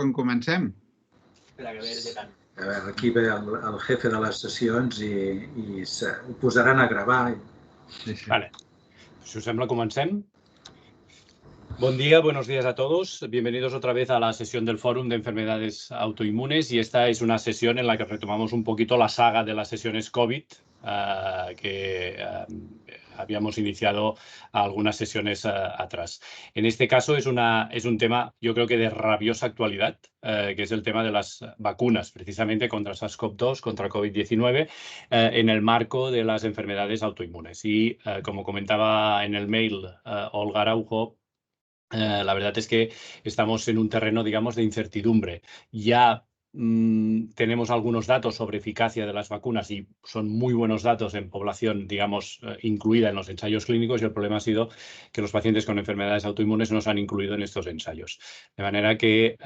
quan comencem? A veure, aquí ve el jefe de les sessions i ho posaran a gravar. Sí. Vale. Si os sembla, comencem. Buen día, buenos días a todos. Bienvenidos otra vez a la sesión del Fórum de Enfermedades Autoinmunes y esta es una sesión en la que retomamos un poquito la saga de las sesiones COVID que habíamos iniciado algunas sesiones atrás. En este caso es un tema, yo creo que de rabiosa actualidad, que es el tema de las vacunas, precisamente contra SARS-CoV-2, contra COVID-19, en el marco de las enfermedades autoinmunes. Y como comentaba en el mail Olga Araujo, la verdad es que estamos en un terreno, digamos, de incertidumbre. Ya tenemos algunos datos sobre eficacia de las vacunas y son muy buenos datos en población, digamos, incluida en los ensayos clínicos, y el problema ha sido que los pacientes con enfermedades autoinmunes no se han incluido en estos ensayos. De manera que,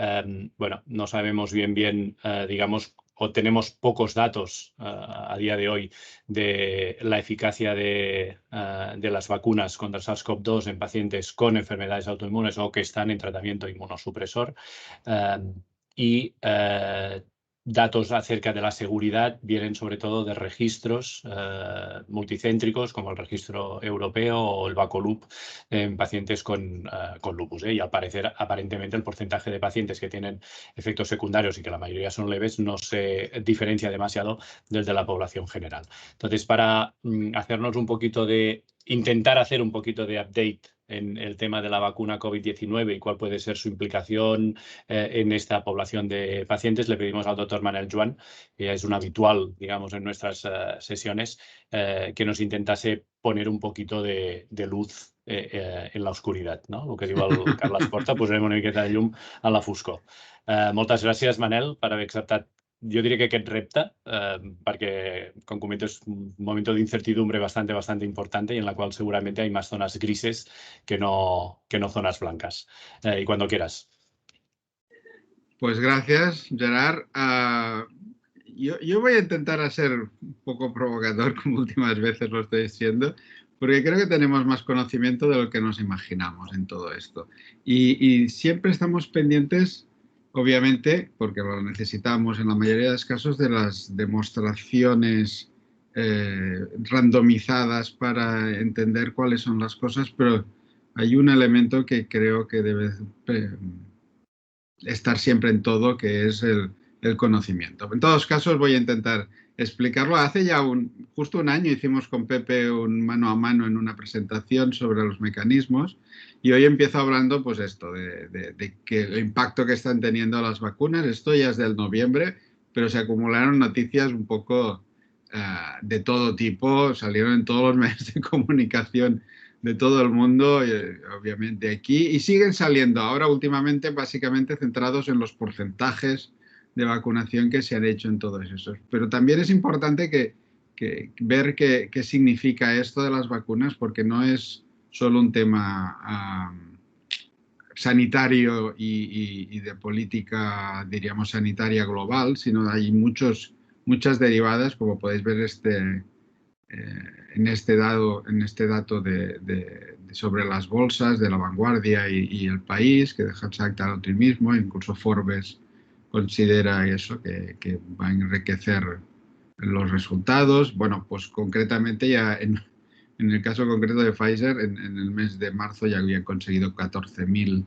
bueno, no sabemos bien, digamos, o tenemos pocos datos a día de hoy de la eficacia de las vacunas contra SARS-CoV-2 en pacientes con enfermedades autoinmunes o que están en tratamiento inmunosupresor. Y datos acerca de la seguridad vienen sobre todo de registros multicéntricos como el registro europeo o el VACOLUP en pacientes con lupus. Y al parecer, aparentemente, el porcentaje de pacientes que tienen efectos secundarios y que la mayoría son leves no se diferencia demasiado del de la población general. Entonces, para hacernos un poquito intentar hacer un poquito de update en el tema de la vacuna COVID-19 y cuál puede ser su implicación en esta población de pacientes, le pedimos al doctor Manel Joan, que es un habitual, digamos, en nuestras sesiones, que nos intentase poner un poquito de luz en la oscuridad, no? El que diu el Carles Porta, posarem una miqueta de llum a la foscor. Moltes gràcies, Manel, per haver acceptat, yo diría que aquest repte, porque con comento es un momento de incertidumbre bastante importante y en la cual seguramente hay más zonas grises que no zonas blancas. Y cuando quieras. Pues gracias, Gerard. Yo voy a intentar ser un poco provocador, como últimas veces lo estoy siendo, porque creo que tenemos más conocimiento de lo que nos imaginamos en todo esto. Y siempre estamos pendientes, obviamente, porque lo necesitamos en la mayoría de los casos, de las demostraciones randomizadas para entender cuáles son las cosas, pero hay un elemento que creo que debe estar siempre en todo, que es el conocimiento. En todos los casos voy a intentar explicarlo. Hace ya justo un año hicimos con Pepe un mano a mano en una presentación sobre los mecanismos y hoy empiezo hablando pues esto, de que el impacto que están teniendo las vacunas. Esto ya es del noviembre, pero se acumularon noticias un poco de todo tipo, salieron en todos los medios de comunicación de todo el mundo, obviamente aquí, y siguen saliendo ahora últimamente básicamente centrados en los porcentajes de vacunación que se han hecho en todos esos. Pero también es importante ver qué significa esto de las vacunas, porque no es solo un tema sanitario y de política, diríamos, sanitaria global, sino hay muchas derivadas, como podéis ver en este dato sobre las bolsas de La Vanguardia y El País, que deja exacta el optimismo. Incluso Forbes considera eso, que va a enriquecer los resultados. Bueno, pues concretamente ya en el caso concreto de Pfizer, en el mes de marzo ya habían conseguido 14.000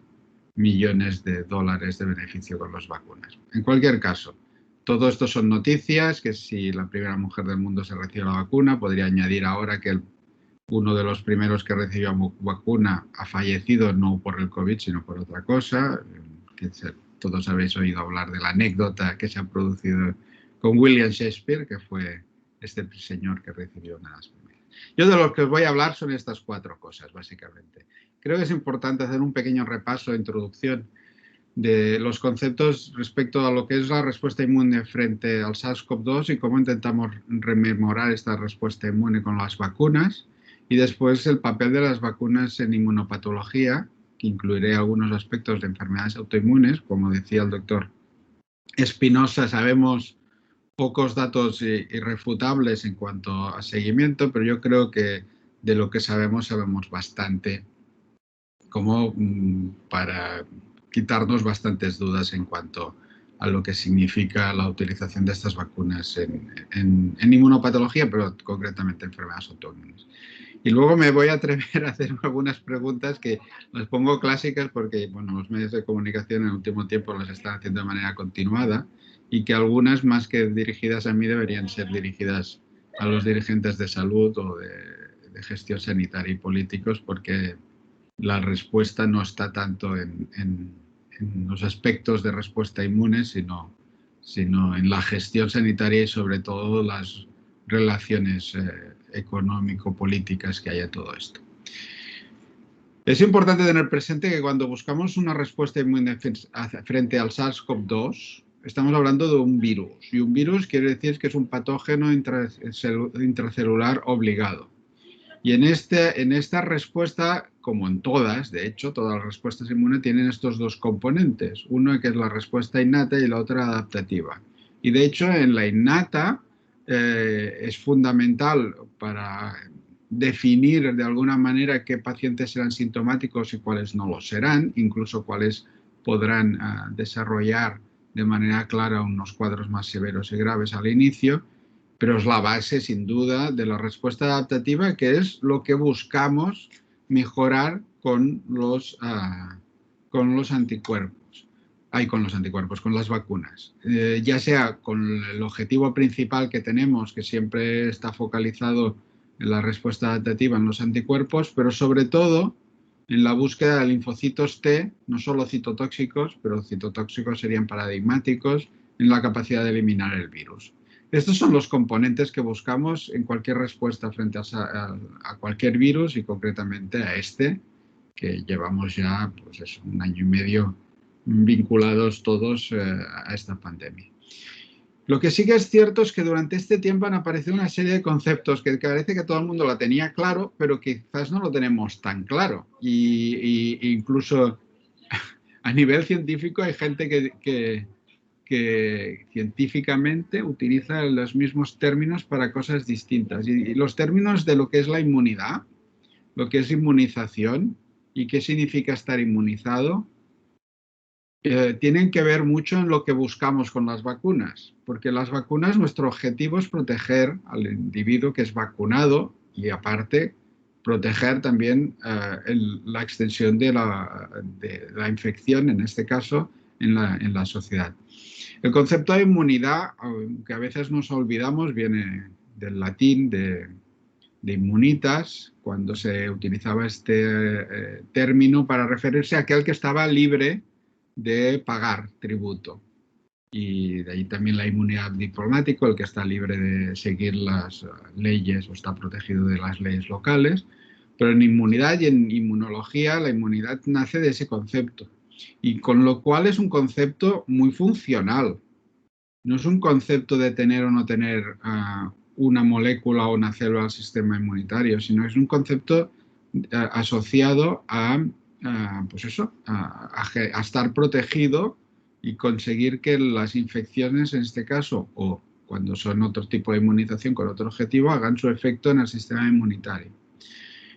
millones de dólares de beneficio con las vacunas. En cualquier caso, todo esto son noticias, que si la primera mujer del mundo se recibe la vacuna, podría añadir ahora que uno de los primeros que recibió vacuna ha fallecido no por el COVID, sino por otra cosa. Todos habéis oído hablar de la anécdota que se ha producido con William Shakespeare, que fue este señor que recibió una de las primeras. Yo de lo que os voy a hablar son estas 4 cosas, básicamente. Creo que es importante hacer un pequeño repaso de introducción de los conceptos respecto a lo que es la respuesta inmune frente al SARS-CoV-2 y cómo intentamos rememorar esta respuesta inmune con las vacunas, y después el papel de las vacunas en inmunopatología, que incluiré algunos aspectos de enfermedades autoinmunes. Como decía el doctor Espinosa, sabemos pocos datos irrefutables en cuanto a seguimiento, pero yo creo que de lo que sabemos bastante como para quitarnos bastantes dudas en cuanto a lo que significa la utilización de estas vacunas en inmunopatología, pero concretamente enfermedades autoinmunes. Y luego me voy a atrever a hacer algunas preguntas que las pongo clásicas porque bueno, los medios de comunicación en el último tiempo las están haciendo de manera continuada y que algunas, más que dirigidas a mí, deberían ser dirigidas a los dirigentes de salud o de gestión sanitaria y políticos, porque la respuesta no está tanto en los aspectos de respuesta inmune, sino en la gestión sanitaria y sobre todo las relaciones económico-políticas que haya todo esto. Es importante tener presente que cuando buscamos una respuesta inmune frente al SARS-CoV-2, estamos hablando de un virus. Y un virus quiere decir que es un patógeno intracelular obligado. Y en esta respuesta, como en todas, de hecho, todas las respuestas inmunes tienen estos dos componentes. Uno que es la respuesta innata y la otra adaptativa. Y de hecho, en la innata es fundamental para definir de alguna manera qué pacientes serán sintomáticos y cuáles no lo serán, incluso cuáles podrán desarrollar de manera clara unos cuadros más severos y graves al inicio. Pero es la base, sin duda, de la respuesta adaptativa, que es lo que buscamos mejorar con los anticuerpos. Con las vacunas. Ya sea con el objetivo principal que tenemos, que siempre está focalizado en la respuesta adaptativa en los anticuerpos, pero sobre todo en la búsqueda de linfocitos T, no solo citotóxicos, pero citotóxicos serían paradigmáticos, en la capacidad de eliminar el virus. Estos son los componentes que buscamos en cualquier respuesta frente a cualquier virus y concretamente a este, que llevamos ya pues un año y medio vinculados todos a esta pandemia. Lo que sí que es cierto es que durante este tiempo han aparecido una serie de conceptos que parece que todo el mundo lo tenía claro, pero quizás no lo tenemos tan claro. Y incluso a nivel científico hay gente que científicamente utiliza los mismos términos para cosas distintas. Y los términos de lo que es la inmunidad, lo que es inmunización y qué significa estar inmunizado, tienen que ver mucho en lo que buscamos con las vacunas. Porque las vacunas, nuestro objetivo es proteger al individuo que es vacunado y aparte proteger también la extensión de la infección, en este caso, en la sociedad. El concepto de inmunidad, aunque a veces nos olvidamos, viene del latín de immunitas, cuando se utilizaba este término para referirse a aquel que estaba libre de pagar tributo. Y de ahí también la inmunidad diplomática, el que está libre de seguir las leyes o está protegido de las leyes locales. Pero en inmunidad y en inmunología la inmunidad nace de ese concepto. Y con lo cual es un concepto muy funcional. No es un concepto de tener o no tener una molécula o una célula al sistema inmunitario, sino es un concepto asociado a estar protegido y conseguir que las infecciones, en este caso, o cuando son otro tipo de inmunización con otro objetivo, hagan su efecto en el sistema inmunitario.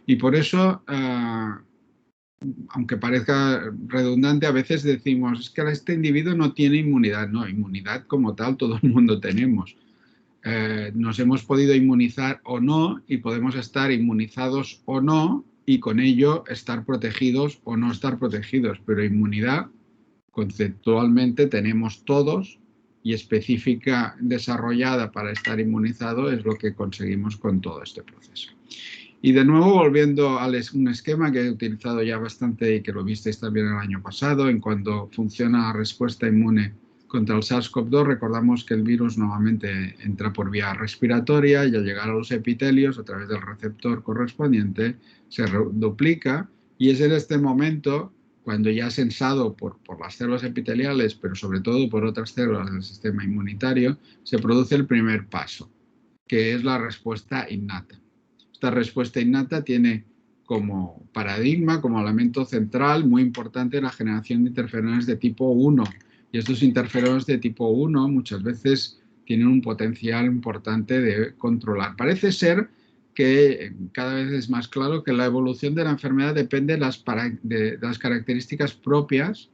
Y por eso, aunque parezca redundante, a veces decimos, es que este individuo no tiene inmunidad. No, inmunidad como tal todo el mundo tenemos. Nos hemos podido inmunizar o no y podemos estar inmunizados o no y con ello estar protegidos o no estar protegidos. Pero inmunidad conceptualmente tenemos todos y específica desarrollada para estar inmunizado es lo que conseguimos con todo este proceso. Y de nuevo, volviendo a un esquema que he utilizado ya bastante y que lo visteis también el año pasado, en cuando funciona la respuesta inmune contra el SARS-CoV-2, recordamos que el virus nuevamente entra por vía respiratoria y al llegar a los epitelios, a través del receptor correspondiente, se duplica y es en este momento, cuando ya sensado por las células epiteliales, pero sobre todo por otras células del sistema inmunitario, se produce el primer paso, que es la respuesta innata. Esta respuesta innata tiene como paradigma, como elemento central muy importante, la generación de interferones de tipo 1. Y estos interferones de tipo 1 muchas veces tienen un potencial importante de controlar. Parece ser que cada vez es más claro que la evolución de la enfermedad depende de las características propias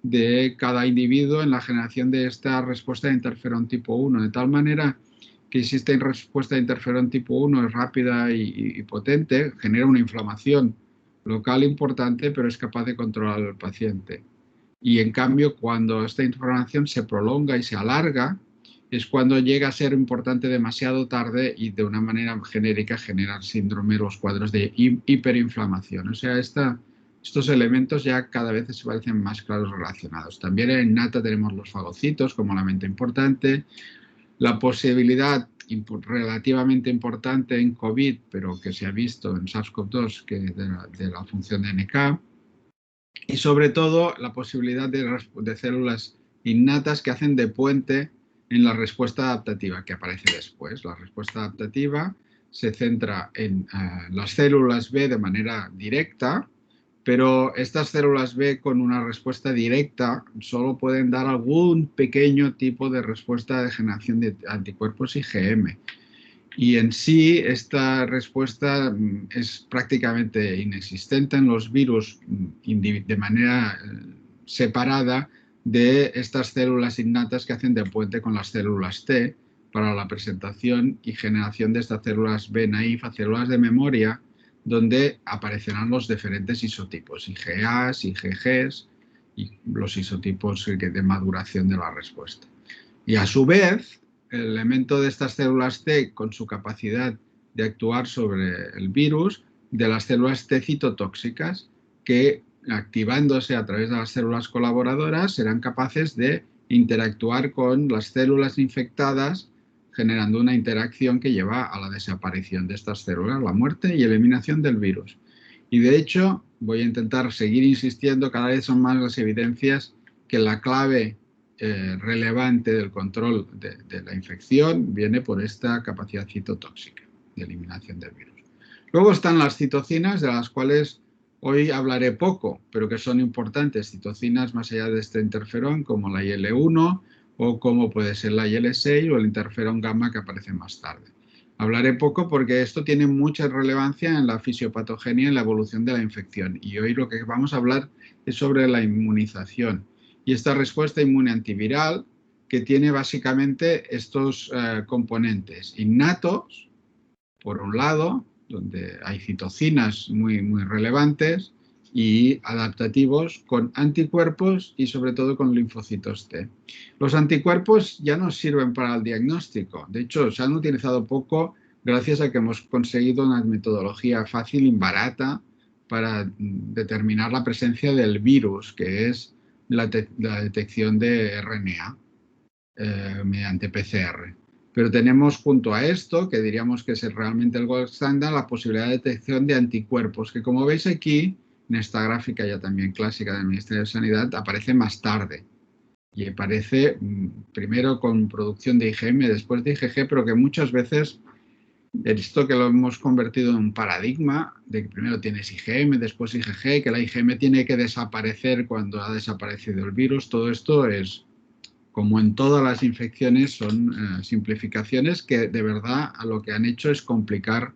de cada individuo en la generación de esta respuesta de interferón tipo 1, de tal manera que si esta respuesta de interferón tipo 1 es rápida y potente, genera una inflamación local importante, pero es capaz de controlar al paciente. Y en cambio, cuando esta inflamación se prolonga y se alarga, es cuando llega a ser importante demasiado tarde y de una manera genérica generar síndrome, los cuadros de hiperinflamación. O sea, estos elementos ya cada vez se parecen más claros relacionados. También en innata tenemos los fagocitos como elemento importante, la posibilidad relativamente importante en COVID, pero que se ha visto en SARS-CoV-2, que de la función de NK, y sobre todo la posibilidad de células innatas que hacen de puente en la respuesta adaptativa que aparece después. La respuesta adaptativa se centra en las células B de manera directa, pero estas células B con una respuesta directa solo pueden dar algún pequeño tipo de respuesta de generación de anticuerpos IgM. Y en sí esta respuesta es prácticamente inexistente en los virus de manera separada de estas células innatas que hacen de puente con las células T para la presentación y generación de estas células B naïf a células de memoria, donde aparecerán los diferentes isotipos, IgAs, IgGs y los isotipos de maduración de la respuesta. Y a su vez, el elemento de estas células T con su capacidad de actuar sobre el virus, de las células T citotóxicas, que activándose a través de las células colaboradoras serán capaces de interactuar con las células infectadas, generando una interacción que lleva a la desaparición de estas células, la muerte y eliminación del virus. Y de hecho, voy a intentar seguir insistiendo, cada vez son más las evidencias que la clave relevante del control de la infección viene por esta capacidad citotóxica de eliminación del virus. Luego están las citocinas, de las cuales hoy hablaré poco, pero que son importantes, citocinas más allá de este interferón, como la IL-1 o como puede ser la IL-6 o el interferón gamma que aparece más tarde. Hablaré poco porque esto tiene mucha relevancia en la fisiopatogenia y en la evolución de la infección. Y hoy lo que vamos a hablar es sobre la inmunización. Y esta respuesta inmune antiviral que tiene básicamente estos componentes innatos, por un lado, donde hay citocinas muy relevantes, y adaptativos con anticuerpos y sobre todo con linfocitos T. Los anticuerpos ya no sirven para el diagnóstico, de hecho se han utilizado poco gracias a que hemos conseguido una metodología fácil y barata para determinar la presencia del virus, que es la detección de RNA mediante PCR. Pero tenemos junto a esto, que diríamos que es realmente el gold standard, la posibilidad de detección de anticuerpos, que como veis aquí, en esta gráfica ya también clásica del Ministerio de Sanidad, aparece más tarde. Y aparece primero con producción de IgM, después de IgG, pero que muchas veces, esto que lo hemos convertido en un paradigma, de que primero tienes IgM, después IgG, que la IgM tiene que desaparecer cuando ha desaparecido el virus. Todo esto es, como en todas las infecciones, son simplificaciones que de verdad a lo que han hecho es complicar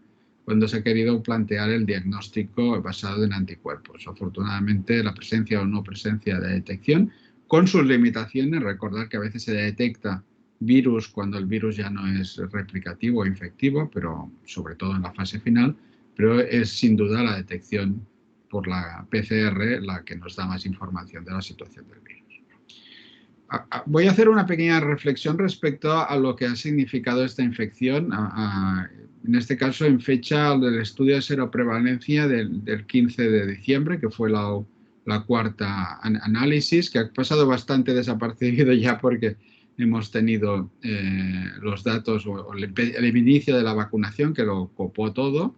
cuando se ha querido plantear el diagnóstico basado en anticuerpos. Afortunadamente, la presencia o no presencia de detección, con sus limitaciones, recordar que a veces se detecta virus cuando el virus ya no es replicativo o infectivo, pero sobre todo en la fase final, pero es sin duda la detección por la PCR la que nos da más información de la situación del virus. Voy a hacer una pequeña reflexión respecto a lo que ha significado esta infección, en este caso en fecha del estudio de seroprevalencia del 15 de diciembre, que fue la cuarta análisis, que ha pasado bastante desapercibido ya porque hemos tenido los datos o el inicio de la vacunación que lo copó todo.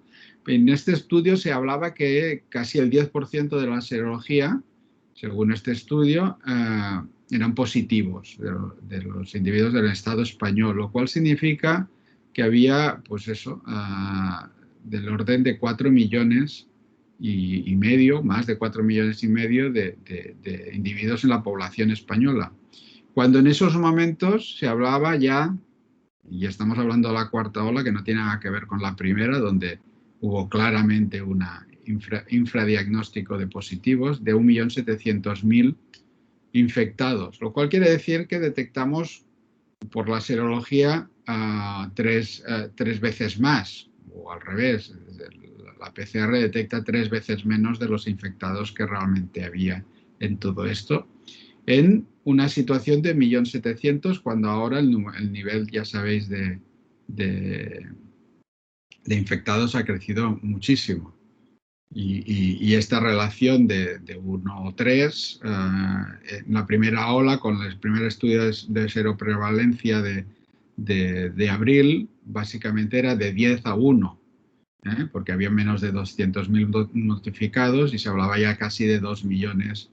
En este estudio se hablaba que casi el 10% de la serología, según este estudio, eran positivos de los individuos del Estado español, lo cual significa que había, pues eso, del orden de 4 millones y medio, más de 4 millones y medio de individuos en la población española. Cuando en esos momentos se hablaba ya, y estamos hablando de la cuarta ola, que no tiene nada que ver con la primera, donde hubo claramente un infradiagnóstico de positivos, de 1.700.000 infectados, lo cual quiere decir que detectamos por la serología 3 veces más, o al revés, la PCR detecta 3 veces menos de los infectados que realmente había en todo esto, en una situación de 1.700.000, cuando ahora el nivel, ya sabéis, de infectados ha crecido muchísimo. Y esta relación de 1:3, en la primera ola, con el primer estudio de seroprevalencia de abril, básicamente era de 10:1, porque había menos de 200.000 notificados y se hablaba ya casi de 2 millones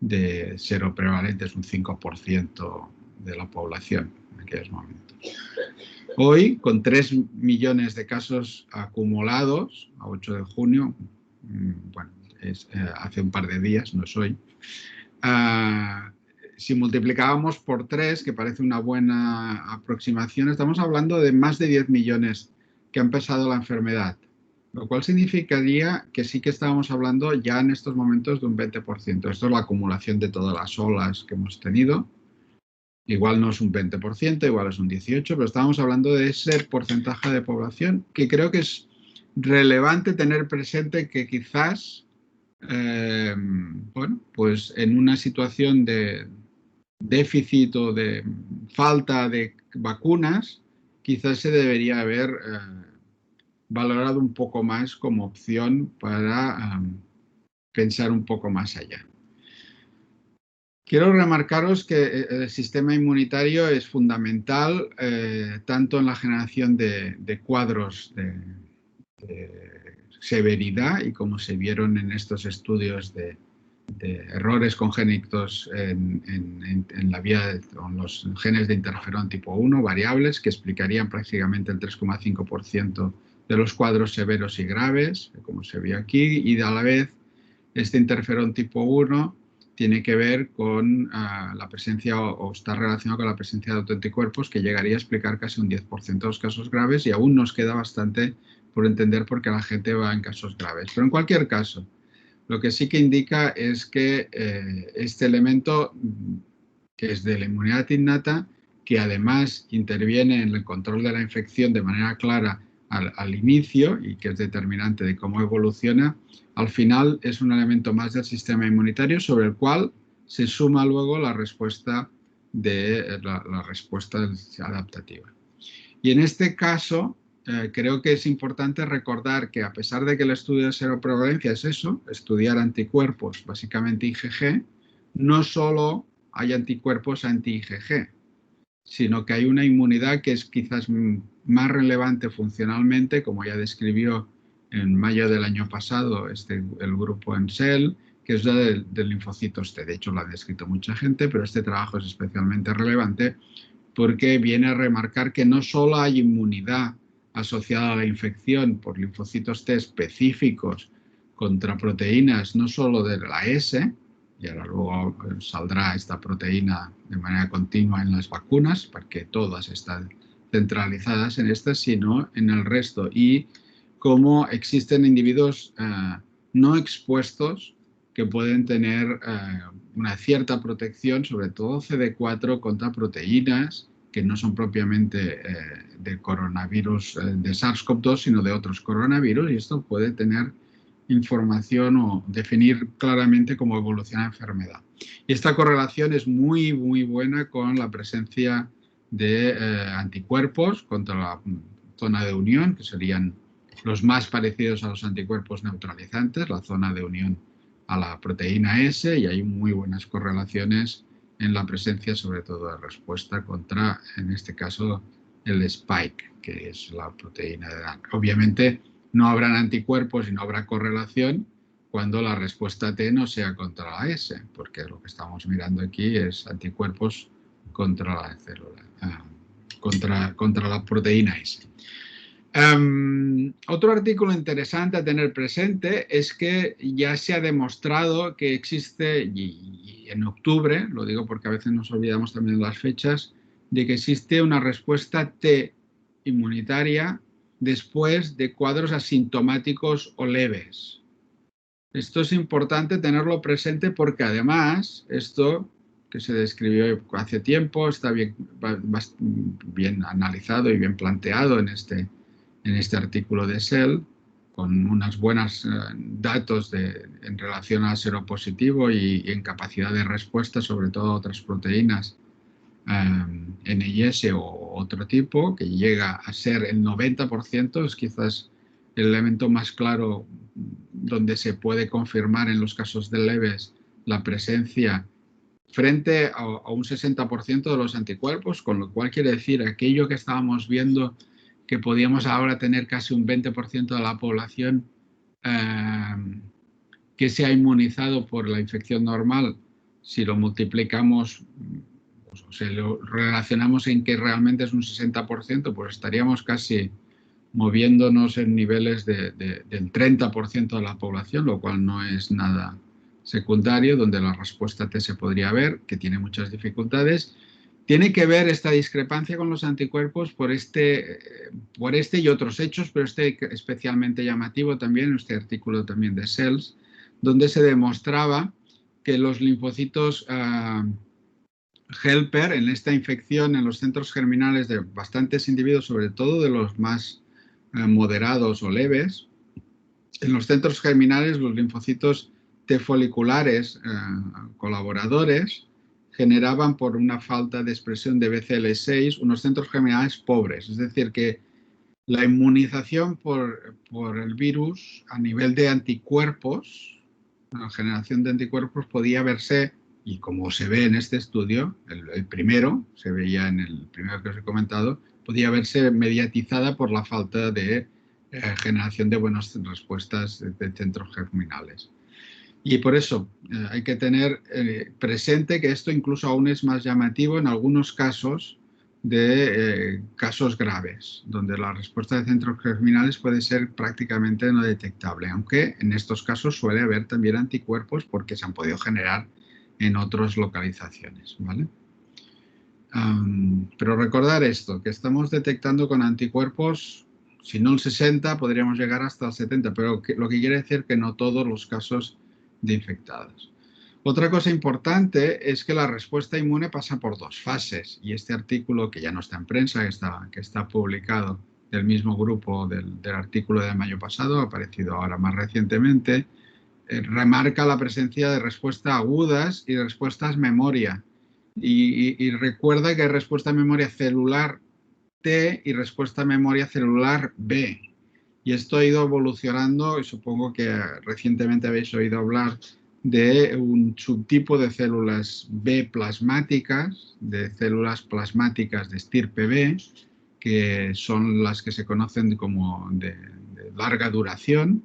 de seroprevalentes, un 5% de la población en aquellos momentos. Hoy, con 3 millones de casos acumulados, a 8 de junio, bueno, hace un par de días, no es hoy, si multiplicábamos por 3, que parece una buena aproximación, estamos hablando de más de 10 millones que han pasado la enfermedad, lo cual significaría que sí que estábamos hablando ya en estos momentos de un 20%. Esto es la acumulación de todas las olas que hemos tenido. Igual no es un 20%, igual es un 18%, pero estamos hablando de ese porcentaje de población que creo que es relevante tener presente, que quizás, bueno, pues en una situación de déficit o de falta de vacunas, quizás se debería haber valorado un poco más como opción para pensar un poco más allá. Quiero remarcaros que el sistema inmunitario es fundamental tanto en la generación de cuadros de severidad, y como se vieron en estos estudios de errores congénitos en la vía con los genes de interferón tipo 1, variables que explicarían prácticamente el 3,5% de los cuadros severos y graves, como se vio aquí, y a la vez este interferón tipo 1 tiene que ver con la presencia, o está relacionado con la presencia de autoanticuerpos, que llegaría a explicar casi un 10% de los casos graves, y aún nos queda bastante por entender por qué la gente va en casos graves. Pero en cualquier caso, lo que sí que indica es que este elemento, que es de la inmunidad innata, que además interviene en el control de la infección de manera clara al inicio y que es determinante de cómo evoluciona, al final es un elemento más del sistema inmunitario sobre el cual se suma luego la respuesta, la respuesta adaptativa. Y en este caso, creo que es importante recordar que, a pesar de que el estudio de seroprevalencia es eso, estudiar anticuerpos, básicamente IgG, no solo hay anticuerpos anti-IgG, sino que hay una inmunidad que es quizás más relevante funcionalmente, como ya describió en mayo del año pasado el grupo ENSEL, que es la del linfocitos T. De hecho, lo ha descrito mucha gente, pero este trabajo es especialmente relevante porque viene a remarcar que no solo hay inmunidad asociada a la infección por linfocitos T específicos contra proteínas, no solo de la S, y ahora luego saldrá esta proteína de manera continua en las vacunas, porque todas están centralizadas en estas, sino en el resto. Y cómo existen individuos no expuestos que pueden tener una cierta protección, sobre todo CD4, contra proteínas que no son propiamente de coronavirus de SARS-CoV-2, sino de otros coronavirus, y esto puede tener información o definir claramente cómo evoluciona la enfermedad. Y esta correlación es muy, muy buena con la presencia de anticuerpos contra la zona de unión, que serían los más parecidos a los anticuerpos neutralizantes, la zona de unión a la proteína S, y hay muy buenas correlaciones en la presencia, sobre todo, de respuesta contra, en este caso, el spike, que es la proteína de Dan. Obviamente, no habrán anticuerpos y no habrá correlación cuando la respuesta T no sea contra la S, porque lo que estamos mirando aquí es anticuerpos contra la célula, contra la proteína S. Otro artículo interesante a tener presente es que ya se ha demostrado que existe, y en octubre, lo digo porque a veces nos olvidamos también de las fechas, de que existe una respuesta T inmunitaria después de cuadros asintomáticos o leves. Esto es importante tenerlo presente porque además esto que se describió hace tiempo, está bien analizado y bien planteado en este artículo de Cell, con unos buenos datos en relación al seropositivo y en capacidad de respuesta, sobre todo a otras proteínas NIS o otro tipo, que llega a ser el 90%, es quizás el elemento más claro donde se puede confirmar en los casos de leves la presencia frente a un 60% de los anticuerpos, con lo cual quiere decir aquello que estábamos viendo que podíamos ahora tener casi un 20% de la población que se ha inmunizado por la infección normal, si lo multiplicamos, pues, o sea, lo relacionamos en que realmente es un 60%, pues estaríamos casi moviéndonos en niveles del 30% de la población, lo cual no es nada secundario, donde la respuesta T se podría ver, que tiene muchas dificultades. Tiene que ver esta discrepancia con los anticuerpos por este y otros hechos, pero especialmente llamativo también, este artículo también de Cells, donde se demostraba que los linfocitos helper en esta infección en los centros germinales de bastantes individuos, sobre todo de los más moderados o leves, en los centros germinales los linfocitos T foliculares colaboradores generaban por una falta de expresión de BCL6 unos centros germinales pobres, es decir que la inmunización por el virus a nivel de anticuerpos, la generación de anticuerpos podía verse, y como se ve en este estudio, el primero, se veía en el primero que os he comentado, podía verse mediatizada por la falta de generación de buenas respuestas de centros germinales. Y por eso hay que tener presente que esto incluso aún es más llamativo en algunos casos de casos graves, donde la respuesta de centros germinales puede ser prácticamente no detectable, aunque en estos casos suele haber también anticuerpos porque se han podido generar en otras localizaciones, ¿vale? Pero recordar esto, que estamos detectando con anticuerpos, si no el 60, podríamos llegar hasta el 70, pero lo que quiere decir que no todos los casos de infectados. Otra cosa importante es que la respuesta inmune pasa por dos fases, y este artículo, que ya no está en prensa, que está publicado del mismo grupo del artículo de mayo pasado, ha aparecido ahora más recientemente, remarca la presencia de respuestas agudas y respuestas memoria. Y recuerda que hay respuesta a memoria celular T y respuesta a memoria celular B. Y esto ha ido evolucionando y supongo que recientemente habéis oído hablar de un subtipo de células B plasmáticas, de células plasmáticas de estirpe B, que son las que se conocen como de larga duración,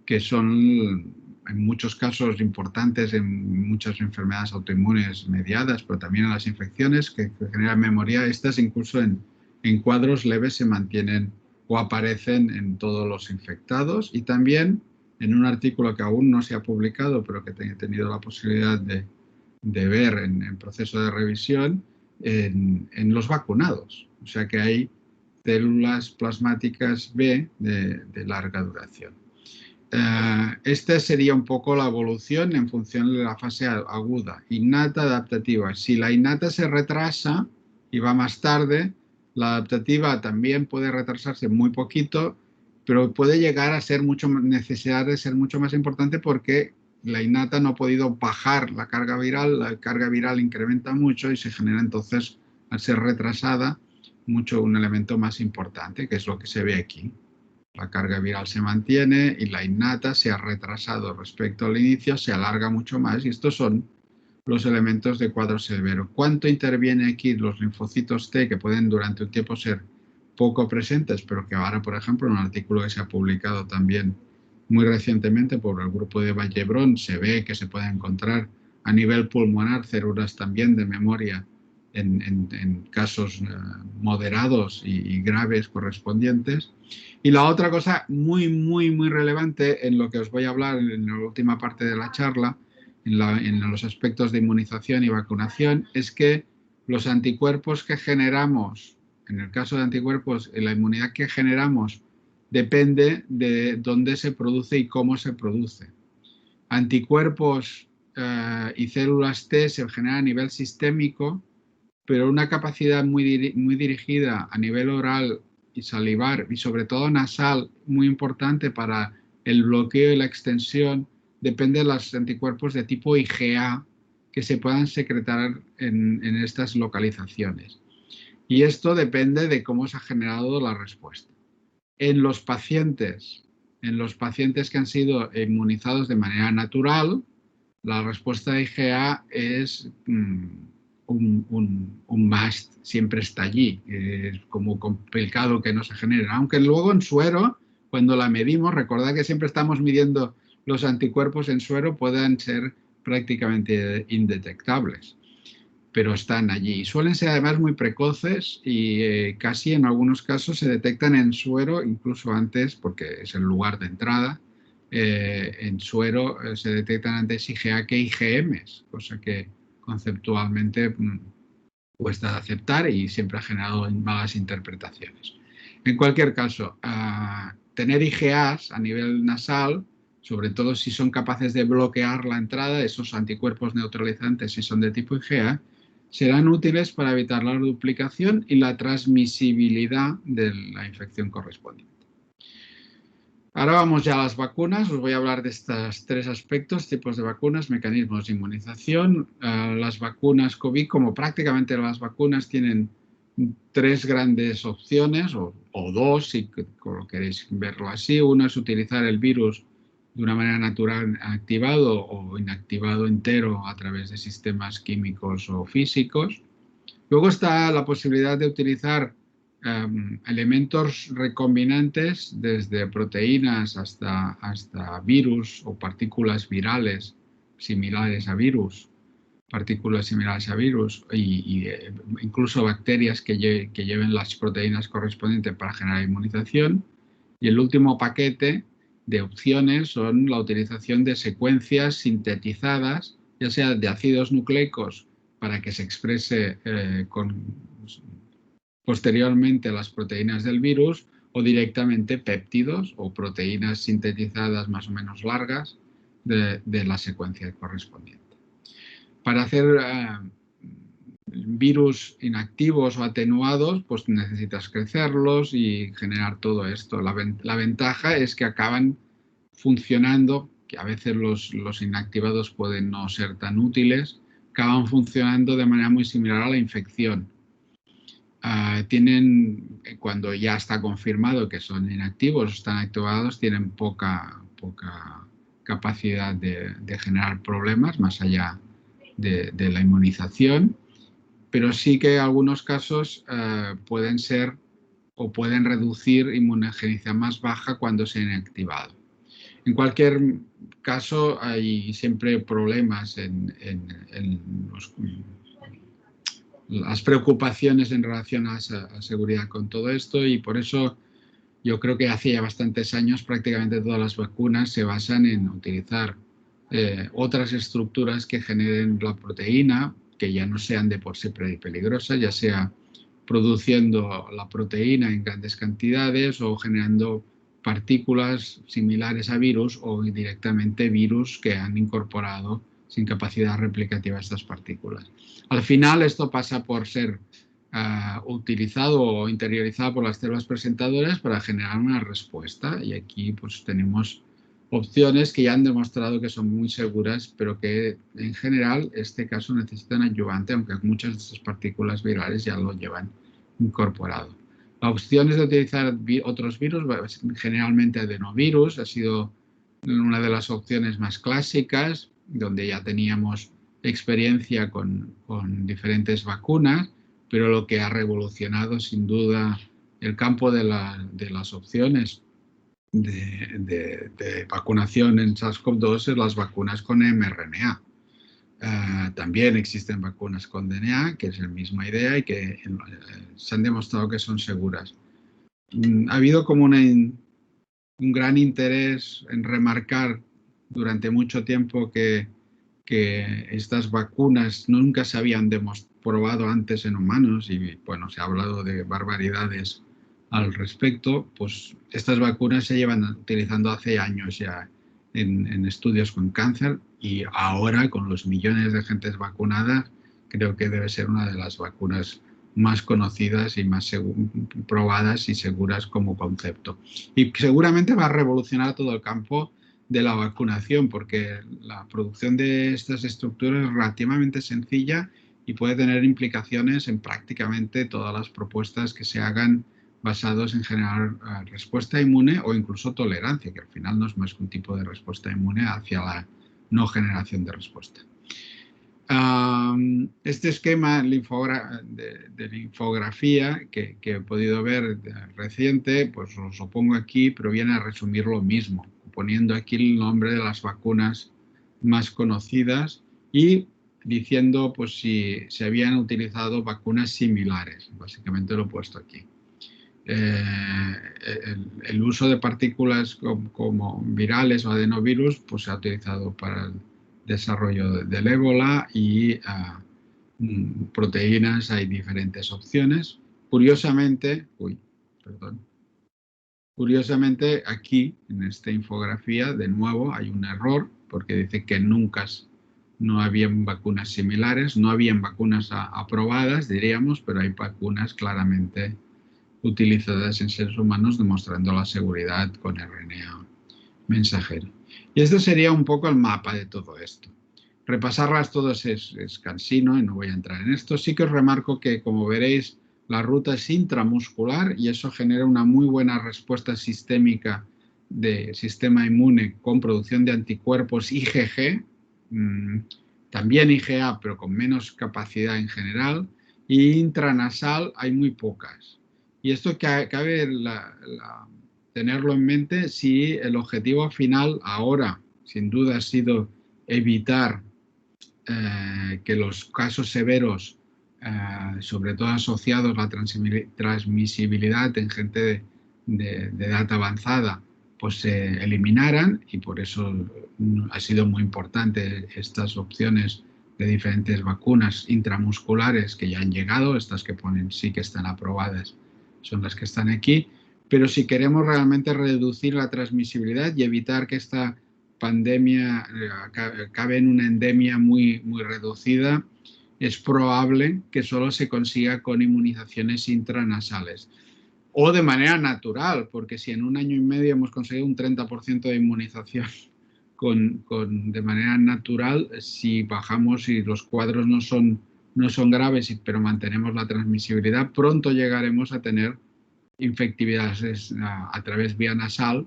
que son en muchos casos importantes en muchas enfermedades autoinmunes mediadas, pero también en las infecciones que generan memoria. Estas incluso en cuadros leves se mantienen o aparecen en todos los infectados, y también en un artículo que aún no se ha publicado, pero que he tenido la posibilidad de ver en proceso de revisión, en los vacunados. O sea que hay células plasmáticas B de larga duración. Esta sería un poco la evolución en función de la fase aguda, innata, adaptativa. Si la innata se retrasa y va más tarde, la adaptativa también puede retrasarse muy poquito, pero puede llegar a ser necesidad de ser mucho más importante porque la innata no ha podido bajar la carga viral incrementa mucho y se genera entonces, al ser retrasada, un elemento más importante, que es lo que se ve aquí. La carga viral se mantiene y la innata se ha retrasado respecto al inicio, se alarga mucho más, y estos son los elementos de cuadro severo. ¿Cuánto interviene aquí los linfocitos T, que pueden durante un tiempo ser poco presentes, pero que ahora, por ejemplo, en un artículo que se ha publicado también muy recientemente por el grupo de Vallebrón, se ve que se puede encontrar a nivel pulmonar células también de memoria en casos moderados y graves correspondientes? Y la otra cosa muy relevante en lo que os voy a hablar en la última parte de la charla, en los aspectos de inmunización y vacunación, es que los anticuerpos que generamos, en el caso de anticuerpos, la inmunidad que generamos depende de dónde se produce y cómo se produce. Anticuerpos y células T se generan a nivel sistémico, pero una capacidad muy dirigida a nivel oral y salivar y sobre todo nasal, muy importante para el bloqueo y la extensión, depende de los anticuerpos de tipo IgA que se puedan secretar en estas localizaciones. Y esto depende de cómo se ha generado la respuesta. En los pacientes que han sido inmunizados de manera natural, la respuesta de IgA es un must, siempre está allí. Es como complicado que no se genere. Aunque luego en suero, cuando la medimos, recordad que siempre estamos midiendo los anticuerpos en suero, pueden ser prácticamente indetectables, pero están allí. Suelen ser además muy precoces y casi en algunos casos se detectan en suero, incluso antes, porque es el lugar de entrada. En suero se detectan antes IgA que IgMs, cosa que conceptualmente cuesta de aceptar y siempre ha generado malas interpretaciones. En cualquier caso, tener IgAs a nivel nasal, sobre todo si son capaces de bloquear la entrada, esos anticuerpos neutralizantes si son de tipo IgA, serán útiles para evitar la duplicación y la transmisibilidad de la infección correspondiente. Ahora vamos ya a las vacunas. Os voy a hablar de estos tres aspectos: tipos de vacunas, mecanismos de inmunización. Las vacunas COVID, como prácticamente las vacunas, tienen tres grandes opciones, o dos, si queréis verlo así. Una es utilizar el virus de una manera natural activado o inactivado entero a través de sistemas químicos o físicos. Luego está la posibilidad de utilizar elementos recombinantes, desde proteínas hasta virus o partículas virales similares a virus, y incluso bacterias que lleven las proteínas correspondientes para generar inmunización. Y el último paquete de opciones son la utilización de secuencias sintetizadas, ya sea de ácidos nucleicos para que se exprese posteriormente las proteínas del virus, o directamente péptidos o proteínas sintetizadas más o menos largas de la secuencia correspondiente. Para hacer virus inactivos o atenuados, pues necesitas crecerlos y generar todo esto. La ventaja es que acaban funcionando, que a veces los inactivados pueden no ser tan útiles, acaban funcionando de manera muy similar a la infección. Cuando ya está confirmado que son inactivos o están activados, tienen poca capacidad de generar problemas más allá de la inmunización, pero sí que en algunos casos pueden ser o pueden reducir inmunogenicidad más baja cuando se han activado. En cualquier caso, hay siempre problemas en las preocupaciones en relación a seguridad con todo esto, y por eso yo creo que hace ya bastantes años prácticamente todas las vacunas se basan en utilizar otras estructuras que generen la proteína, que ya no sean de por sí peligrosas, ya sea produciendo la proteína en grandes cantidades o generando partículas similares a virus, o directamente virus que han incorporado sin capacidad replicativa estas partículas. Al final esto pasa por ser utilizado o interiorizado por las células presentadoras para generar una respuesta, y aquí pues tenemos opciones que ya han demostrado que son muy seguras, pero que en general en este caso necesitan adyuvante, aunque muchas de estas partículas virales ya lo llevan incorporado. La opción es de utilizar otros virus, generalmente adenovirus, ha sido una de las opciones más clásicas, donde ya teníamos experiencia con diferentes vacunas, pero lo que ha revolucionado sin duda el campo de las opciones de vacunación en SARS-CoV-2 es las vacunas con mRNA. También existen vacunas con DNA, que es la misma idea y que se han demostrado que son seguras. Ha habido como un gran interés en remarcar durante mucho tiempo que estas vacunas nunca se habían probado antes en humanos, y bueno, se ha hablado de barbaridades al respecto. Pues estas vacunas se llevan utilizando hace años ya en estudios con cáncer, y ahora, con los millones de gentes vacunadas, creo que debe ser una de las vacunas más conocidas y más probadas y seguras como concepto. Y seguramente va a revolucionar todo el campo de la vacunación, porque la producción de estas estructuras es relativamente sencilla y puede tener implicaciones en prácticamente todas las propuestas que se hagan basados en generar respuesta inmune o incluso tolerancia, que al final no es más que un tipo de respuesta inmune hacia la no generación de respuesta. Este esquema de linfografía que he podido ver reciente, pues os lo pongo aquí, pero viene a resumir lo mismo, poniendo aquí el nombre de las vacunas más conocidas y diciendo pues si se habían utilizado vacunas similares. Básicamente lo he puesto aquí. El uso de partículas como virales o adenovirus pues se ha utilizado para el desarrollo del ébola y proteínas hay diferentes opciones. Curiosamente, curiosamente aquí en esta infografía de nuevo hay un error porque dice que nunca no habían vacunas similares, no habían vacunas aprobadas, diríamos, pero hay vacunas claramente utilizadas en seres humanos demostrando la seguridad con RNA mensajero. Y este sería un poco el mapa de todo esto. Repasarlas todas es cansino y no voy a entrar en esto. Sí que os remarco que, como veréis, la ruta es intramuscular y eso genera una muy buena respuesta sistémica de sistema inmune con producción de anticuerpos IgG, también IgA, pero con menos capacidad en general, y intranasal hay muy pocas. Y esto cabe tenerlo en mente si el objetivo final ahora, sin duda, ha sido evitar que los casos severos, sobre todo asociados a la transmisibilidad en gente de edad avanzada, pues se eliminaran, y por eso ha sido muy importante estas opciones de diferentes vacunas intramusculares que ya han llegado, estas que ponen sí que están aprobadas, son las que están aquí, pero si queremos realmente reducir la transmisibilidad y evitar que esta pandemia acabe en una endemia muy reducida, es probable que solo se consiga con inmunizaciones intranasales o de manera natural, porque si en un año y medio hemos conseguido un 30% de inmunización de manera natural, si bajamos y los cuadros no son graves, pero mantenemos la transmisibilidad, pronto llegaremos a tener infectividades a través vía nasal,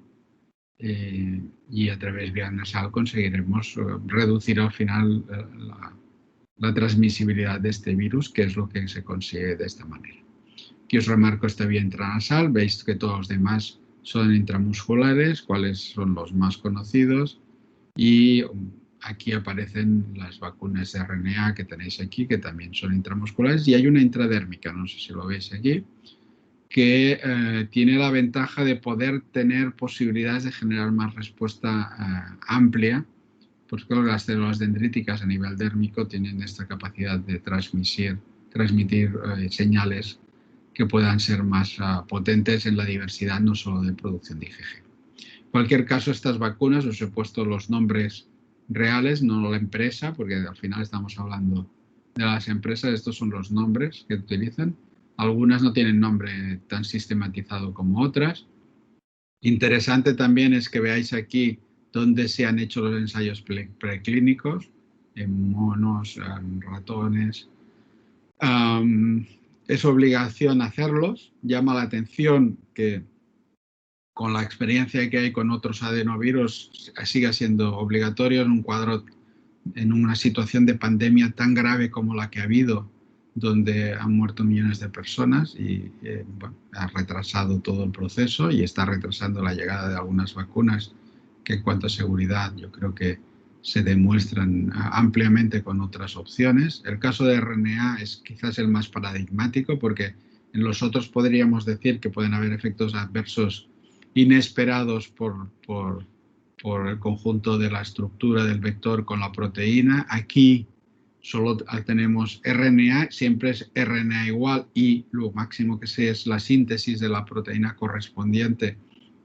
y a través vía nasal conseguiremos reducir al final la transmisibilidad de este virus, que es lo que se consigue de esta manera. Aquí os remarco esta vía intranasal, veis que todos los demás son intramusculares, cuáles son los más conocidos, y aquí aparecen las vacunas de RNA que tenéis aquí, que también son intramusculares, y hay una intradérmica, no sé si lo veis aquí, que tiene la ventaja de poder tener posibilidades de generar más respuesta amplia, porque las células dendríticas a nivel dérmico tienen esta capacidad de transmitir señales que puedan ser más potentes en la diversidad, no solo de producción de IgG. En cualquier caso, estas vacunas, os he puesto los nombres reales, no la empresa, porque al final estamos hablando de las empresas, estos son los nombres que utilizan. Algunas no tienen nombre tan sistematizado como otras. Interesante también es que veáis aquí dónde se han hecho los ensayos preclínicos, en monos, en ratones. Es obligación hacerlos. Llama la atención que con la experiencia que hay con otros adenovirus siga siendo obligatorio en un cuadro, en una situación de pandemia tan grave como la que ha habido, donde han muerto millones de personas y bueno, ha retrasado todo el proceso y está retrasando la llegada de algunas vacunas que en cuanto a seguridad yo creo que se demuestran ampliamente con otras opciones. El caso de RNA es quizás el más paradigmático porque en los otros podríamos decir que pueden haber efectos adversos inesperados por el conjunto de la estructura del vector con la proteína. Aquí solo tenemos RNA, siempre es RNA igual y lo máximo que sé es la síntesis de la proteína correspondiente,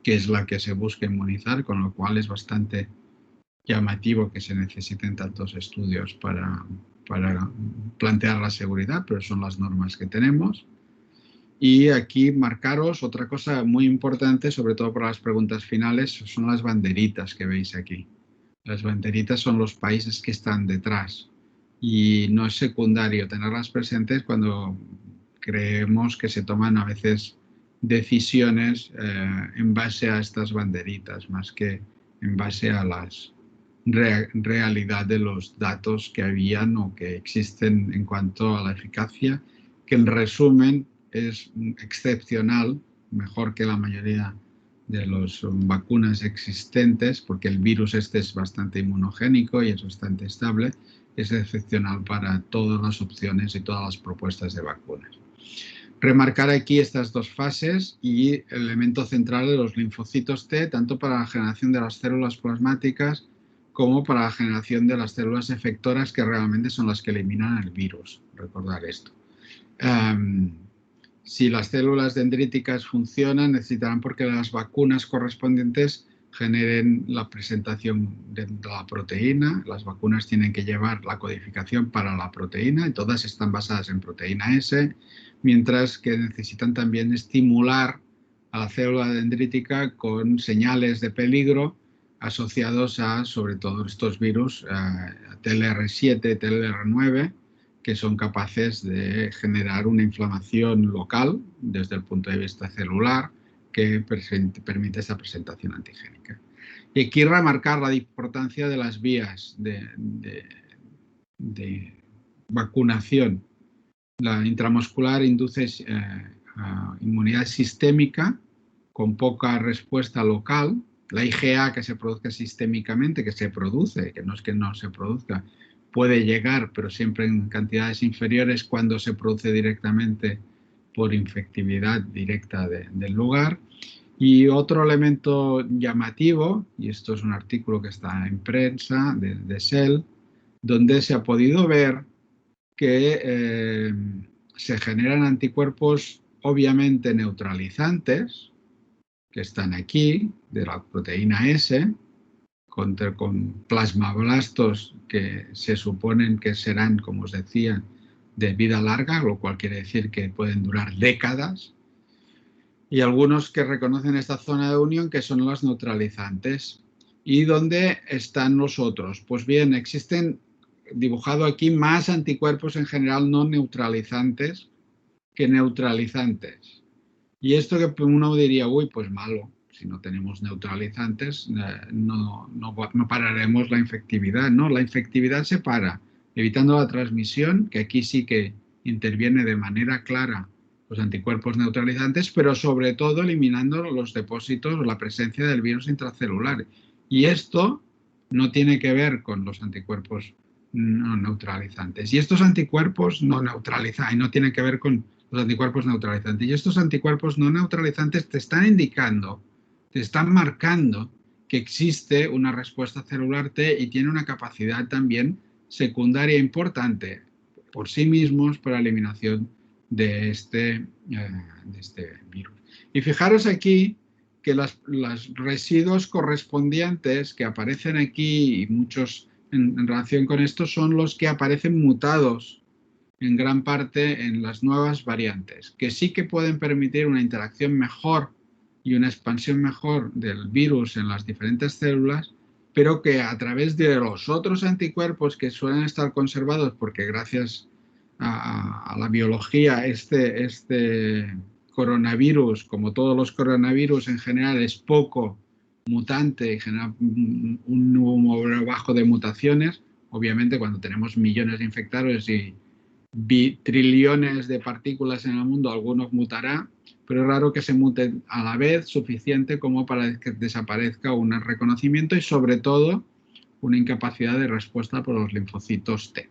que es la que se busca inmunizar, con lo cual es bastante llamativo que se necesiten tantos estudios para plantear la seguridad, pero son las normas que tenemos. Y aquí marcaros otra cosa muy importante, sobre todo para las preguntas finales, son las banderitas que veis aquí. Las banderitas son los países que están detrás y no es secundario tenerlas presentes cuando creemos que se toman a veces decisiones en base a estas banderitas, más que en base a las realidad de los datos que habían o que existen en cuanto a la eficacia, que en resumen es excepcional, mejor que la mayoría de las vacunas existentes, porque el virus este es bastante inmunogénico y es bastante estable, es excepcional para todas las opciones y todas las propuestas de vacunas. Remarcar aquí estas dos fases y el elemento central de los linfocitos T, tanto para la generación de las células plasmáticas como para la generación de las células efectoras, que realmente son las que eliminan el virus. Recordar esto. Si las células dendríticas funcionan, necesitarán porque las vacunas correspondientes generen la presentación de la proteína. Las vacunas tienen que llevar la codificación para la proteína y todas están basadas en proteína S, mientras que necesitan también estimular a la célula dendrítica con señales de peligro asociados a, sobre todo, estos virus, TLR7, TLR9, que son capaces de generar una inflamación local desde el punto de vista celular que permite esa presentación antigénica. Y aquí remarcar la importancia de las vías de vacunación. La intramuscular induce inmunidad sistémica con poca respuesta local. La IgA que se produzca sistémicamente, que se produce, que no es que no se produzca, puede llegar, pero siempre en cantidades inferiores cuando se produce directamente por infectividad directa del lugar. Y otro elemento llamativo, y esto es un artículo que está en prensa de Cell, donde se ha podido ver que se generan anticuerpos obviamente neutralizantes, que están aquí, de la proteína S, con plasmablastos que se suponen que serán, como os decía, de vida larga, lo cual quiere decir que pueden durar décadas, y algunos que reconocen esta zona de unión que son los neutralizantes. ¿Y dónde están los otros? Pues bien, existen, dibujado aquí, más anticuerpos en general no neutralizantes que neutralizantes. Y esto que uno diría, uy, pues malo, si no tenemos neutralizantes no pararemos la infectividad. No, la infectividad se para, evitando la transmisión, que aquí sí que interviene de manera clara los anticuerpos neutralizantes, pero sobre todo eliminando los depósitos o la presencia del virus intracelular. Y esto no tiene que ver con los anticuerpos no neutralizantes. Y estos anticuerpos no neutralizan, y no tienen que ver con los anticuerpos neutralizantes. Y estos anticuerpos no neutralizantes te están indicando, te están marcando que existe una respuesta celular T y tiene una capacidad también secundaria importante por sí mismos para la eliminación de este virus. Y fijaros aquí que los residuos correspondientes que aparecen aquí, y muchos en relación con esto, son los que aparecen mutados en gran parte en las nuevas variantes, que sí que pueden permitir una interacción mejor y una expansión mejor del virus en las diferentes células, pero que a través de los otros anticuerpos que suelen estar conservados, porque gracias a la biología este coronavirus, como todos los coronavirus en general, es poco mutante y genera un número bajo de mutaciones. Obviamente cuando tenemos millones de infectados y trillones de partículas en el mundo, algunos mutará, pero es raro que se muten a la vez suficiente como para que desaparezca un reconocimiento y sobre todo una incapacidad de respuesta por los linfocitos T.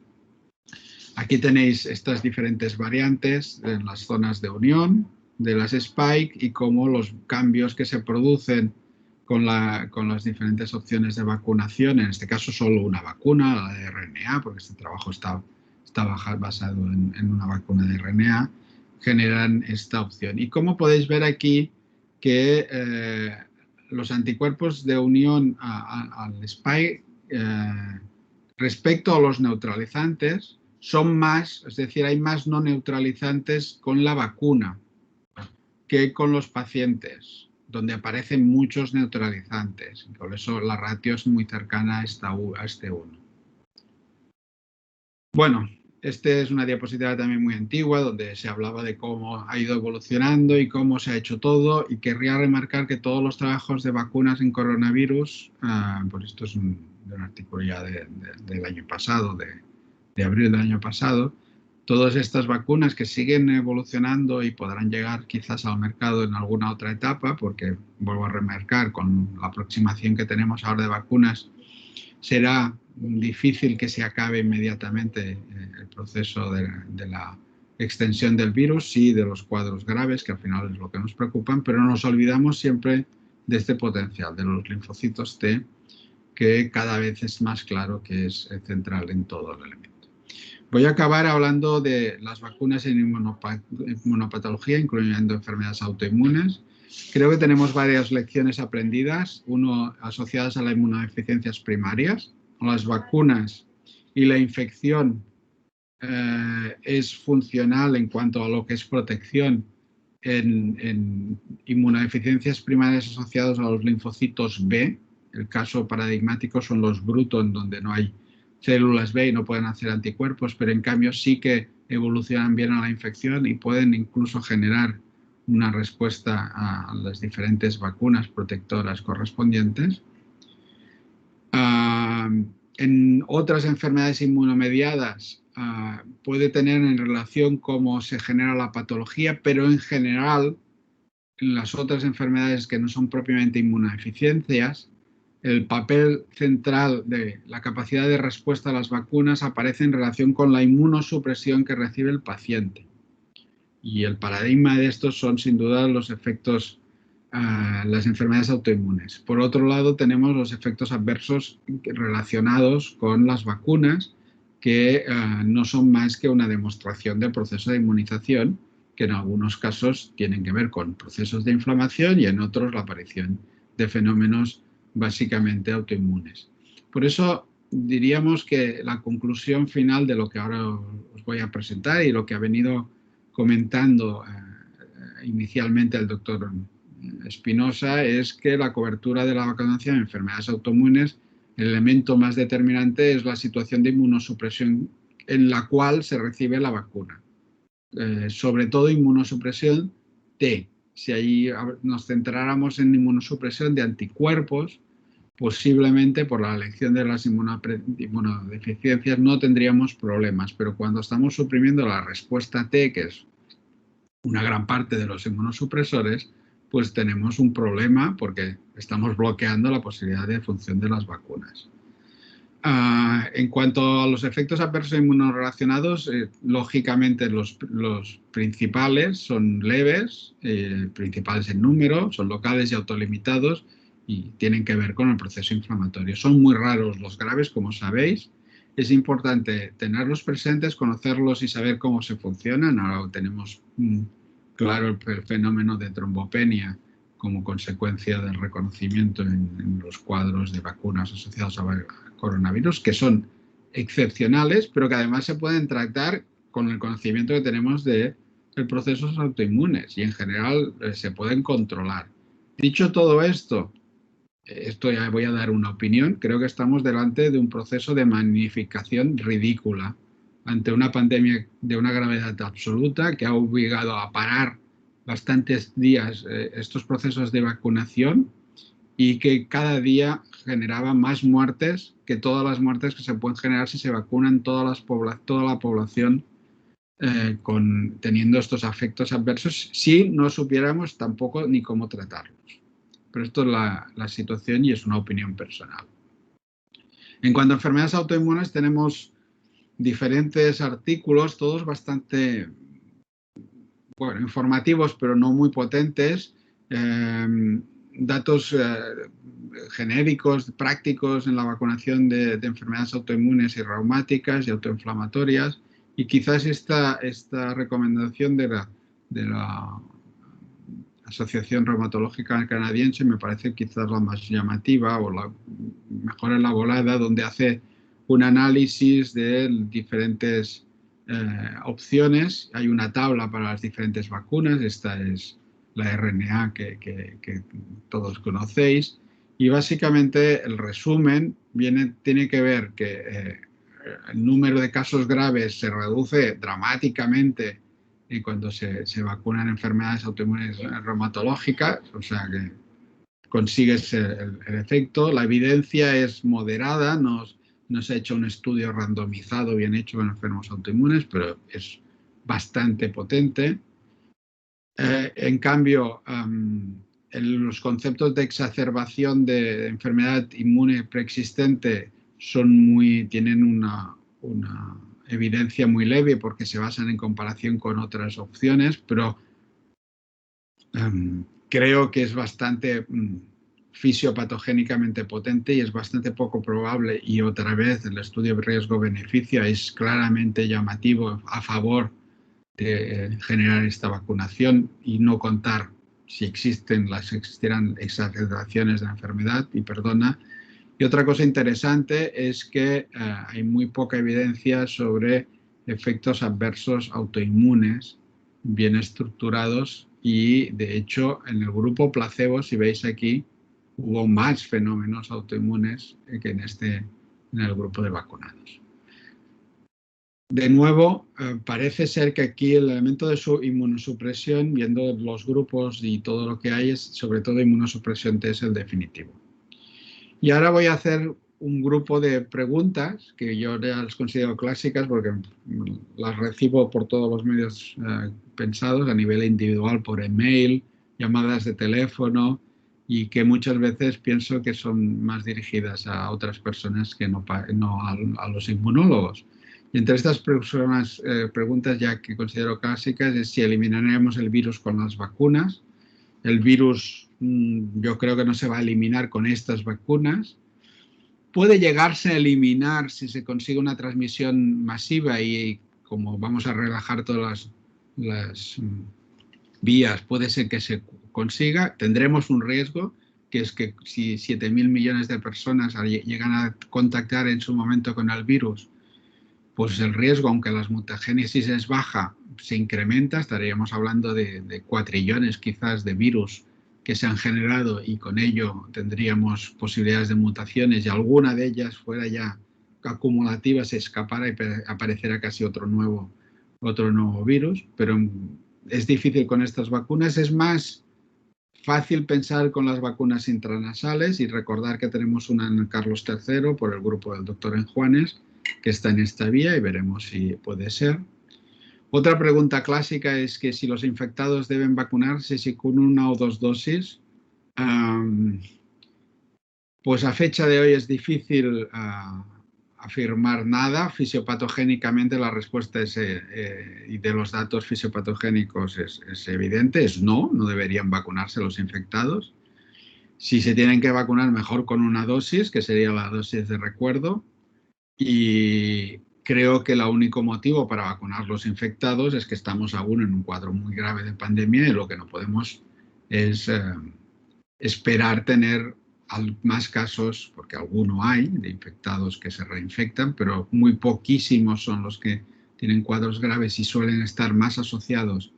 Aquí tenéis estas diferentes variantes en las zonas de unión de las Spike y cómo los cambios que se producen con las diferentes opciones de vacunación, en este caso solo una vacuna, la de RNA, porque este trabajo está basado en una vacuna de RNA, generan esta opción. Y como podéis ver aquí que los anticuerpos de unión al Spike respecto a los neutralizantes, son más, es decir, hay más no neutralizantes con la vacuna que con los pacientes, donde aparecen muchos neutralizantes. Por eso la ratio es muy cercana a este 1. Bueno, esta es una diapositiva también muy antigua, donde se hablaba de cómo ha ido evolucionando y cómo se ha hecho todo. Y querría remarcar que todos los trabajos de vacunas en coronavirus, pues esto es de un artículo ya del año pasado, de abril del año pasado, todas estas vacunas que siguen evolucionando y podrán llegar quizás al mercado en alguna otra etapa, porque vuelvo a remarcar, con la aproximación que tenemos ahora de vacunas, será difícil que se acabe inmediatamente el proceso de la extensión del virus, sí de los cuadros graves, que al final es lo que nos preocupan, pero no nos olvidamos siempre de este potencial, de los linfocitos T, que cada vez es más claro que es central en todo el elemento. Voy a acabar hablando de las vacunas en inmunopatología, incluyendo enfermedades autoinmunes. Creo que tenemos varias lecciones aprendidas, uno asociadas a las inmunodeficiencias primarias. Las vacunas y la infección es funcional en cuanto a lo que es protección en inmunodeficiencias primarias asociadas a los linfocitos B. El caso paradigmático son los Bruton, en donde no hay células B y no pueden hacer anticuerpos, pero en cambio sí que evolucionan bien a la infección y pueden incluso generar una respuesta a las diferentes vacunas protectoras correspondientes. En otras enfermedades inmunomediadas puede tener en relación cómo se genera la patología, pero en general en las otras enfermedades que no son propiamente inmunodeficiencias, el papel central de la capacidad de respuesta a las vacunas aparece en relación con la inmunosupresión que recibe el paciente. Y el paradigma de estos son sin duda los efectos, las enfermedades autoinmunes. Por otro lado, tenemos los efectos adversos relacionados con las vacunas, que no son más que una demostración del proceso de inmunización, que en algunos casos tienen que ver con procesos de inflamación y en otros la aparición de fenómenos básicamente autoinmunes. Por eso diríamos que la conclusión final de lo que ahora os voy a presentar y lo que ha venido comentando inicialmente el doctor Espinosa es que la cobertura de la vacunación en enfermedades autoinmunes, el elemento más determinante es la situación de inmunosupresión en la cual se recibe la vacuna. Sobre todo inmunosupresión T. Si ahí nos centráramos en inmunosupresión de anticuerpos, posiblemente por la elección de las inmunodeficiencias no tendríamos problemas, pero cuando estamos suprimiendo la respuesta T, que es una gran parte de los inmunosupresores, pues tenemos un problema porque estamos bloqueando la posibilidad de función de las vacunas. En cuanto a los efectos adversos inmunorelacionados, lógicamente los principales son leves, principales en número, son locales y autolimitados y tienen que ver con el proceso inflamatorio. Son muy raros los graves, como sabéis. Es importante tenerlos presentes, conocerlos y saber cómo se funcionan. Ahora tenemos claro el fenómeno de trombopenia como consecuencia del reconocimiento en los cuadros de vacunas asociados a coronavirus, que son excepcionales, pero que además se pueden tratar con el conocimiento que tenemos de procesos autoinmunes y en general se pueden controlar. Dicho todo esto ya voy a dar una opinión, creo que estamos delante de un proceso de magnificación ridícula ante una pandemia de una gravedad absoluta que ha obligado a parar bastantes días estos procesos de vacunación y que cada día generaba más muertes que todas las muertes que se pueden generar si se vacunan toda la población teniendo estos efectos adversos, si no supiéramos tampoco ni cómo tratarlos. Pero esto es la situación y es una opinión personal. En cuanto a enfermedades autoinmunes, tenemos diferentes artículos, todos bastante informativos, pero no muy potentes, datos genéricos, prácticos en la vacunación de enfermedades autoinmunes y reumáticas y autoinflamatorias, y quizás esta recomendación de la Asociación Reumatológica Canadiense me parece quizás la más llamativa o la mejor elaborada, donde hace un análisis de diferentes opciones. Hay una tabla para las diferentes vacunas, esta es la RNA que todos conocéis, y básicamente el resumen tiene que ver que el número de casos graves se reduce dramáticamente y cuando se vacunan enfermedades autoinmunes reumatológicas, o sea que consigues el efecto. La evidencia es moderada, no se ha hecho un estudio randomizado bien hecho en enfermos autoinmunes, pero es bastante potente. En cambio, los conceptos de exacerbación de enfermedad inmune preexistente tienen una evidencia muy leve porque se basan en comparación con otras opciones, pero creo que es bastante fisiopatogénicamente potente y es bastante poco probable, y otra vez el estudio riesgo-beneficio es claramente llamativo a favor de generar esta vacunación y no contar si existieran exacerbaciones de la enfermedad, y perdona. Y otra cosa interesante es que hay muy poca evidencia sobre efectos adversos autoinmunes bien estructurados, y de hecho en el grupo placebo, si veis aquí, hubo más fenómenos autoinmunes que en el grupo de vacunados. De nuevo, parece ser que aquí el elemento de su inmunosupresión, viendo los grupos y todo lo que hay, es sobre todo inmunosupresión T es el definitivo. Y ahora voy a hacer un grupo de preguntas que yo ya las considero clásicas porque las recibo por todos los medios pensados, a nivel individual, por email, llamadas de teléfono, y que muchas veces pienso que son más dirigidas a otras personas que no a los inmunólogos. Y entre estas preguntas ya que considero clásicas es si eliminaremos el virus con las vacunas. El virus yo creo que no se va a eliminar con estas vacunas. Puede llegarse a eliminar si se consigue una transmisión masiva y como vamos a relajar todas las vías, puede ser que se consiga. Tendremos un riesgo, que es que si 7.000 millones de personas llegan a contactar en su momento con el virus, pues el riesgo, aunque la mutagénesis es baja, se incrementa. Estaríamos hablando de cuatrillones quizás de virus que se han generado, y con ello tendríamos posibilidades de mutaciones, y alguna de ellas fuera ya acumulativa, se escapara y apareciera casi otro nuevo virus. Pero es difícil con estas vacunas. Es más fácil pensar con las vacunas intranasales, y recordar que tenemos una en Carlos III por el grupo del doctor Enjuanes, que está en esta vía, y veremos si puede ser. Otra pregunta clásica es que si los infectados deben vacunarse si con 1 o 2 dosis. Pues a fecha de hoy es difícil afirmar nada. Fisiopatogénicamente la respuesta y de los datos fisiopatogénicos es evidente, es no deberían vacunarse los infectados. Si se tienen que vacunar, mejor con 1 dosis, que sería la dosis de recuerdo. Y creo que el único motivo para vacunar los infectados es que estamos aún en un cuadro muy grave de pandemia, y lo que no podemos es esperar tener más casos, porque alguno hay, de infectados que se reinfectan, pero muy poquísimos son los que tienen cuadros graves y suelen estar más asociados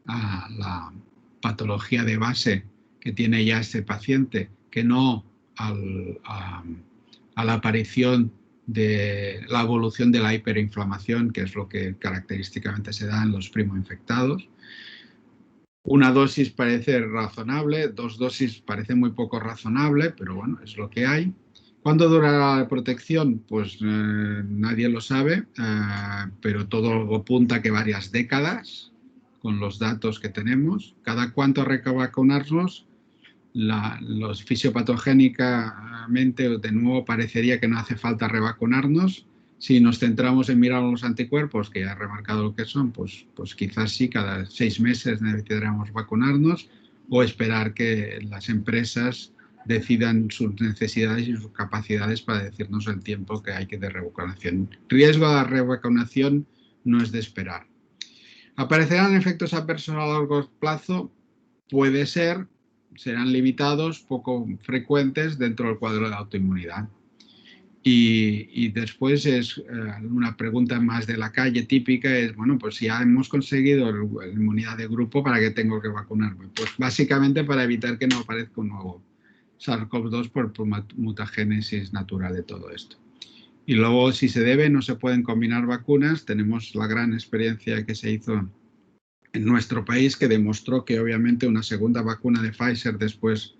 a la patología de base que tiene ya este paciente, que no a la aparición de la evolución de la hiperinflamación, que es lo que característicamente se da en los primoinfectados. 1 dosis parece razonable, 2 dosis parece muy poco razonable, pero bueno, es lo que hay. ¿Cuánto durará la protección? Pues nadie lo sabe, pero todo apunta a que varias décadas, con los datos que tenemos. ¿Cada cuánto hay que vacunarnos? Los fisiopatogénicamente, de nuevo, parecería que no hace falta revacunarnos. Si nos centramos en mirar los anticuerpos, que ya he remarcado lo que son, pues quizás sí, cada 6 meses necesitaremos vacunarnos, o esperar que las empresas decidan sus necesidades y sus capacidades para decirnos el tiempo que hay que de revacunación. Riesgo de la revacunación no es de esperar. ¿Aparecerán efectos adversos a largo plazo? puede ser, serán limitados, poco frecuentes dentro del cuadro de la autoinmunidad. Y después es una pregunta más de la calle típica, es, bueno, pues si ya hemos conseguido la inmunidad de grupo, ¿para qué tengo que vacunarme? Pues básicamente para evitar que no aparezca un nuevo SARS-CoV-2 por mutagénesis natural de todo esto. Y luego, si se debe, no se pueden combinar vacunas. Tenemos la gran experiencia que se hizo en nuestro país, que demostró que obviamente una segunda vacuna de Pfizer después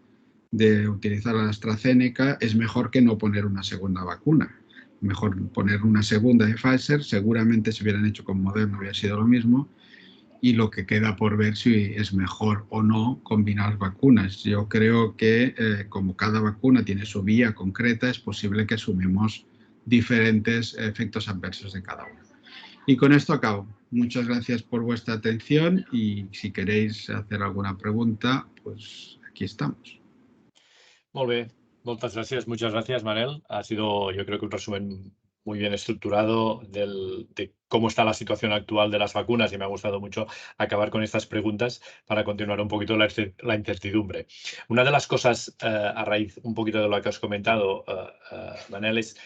de utilizar la AstraZeneca es mejor que no poner una segunda vacuna. Mejor poner una segunda de Pfizer, seguramente si hubieran hecho con Moderna hubiera sido lo mismo, y lo que queda por ver si es mejor o no combinar vacunas. Yo creo que como cada vacuna tiene su vía concreta, es posible que asumimos diferentes efectos adversos de cada una. Y con esto acabo. Muchas gracias por vuestra atención y si queréis hacer alguna pregunta, pues aquí estamos. Molt bé, muchas gracias, Manel. Ha sido, yo creo que un resumen muy bien estructurado de cómo está la situación actual de las vacunas y me ha gustado mucho acabar con estas preguntas para continuar un poquito la incertidumbre. Una de las cosas, a raíz un poquito de lo que has comentado, Manel, es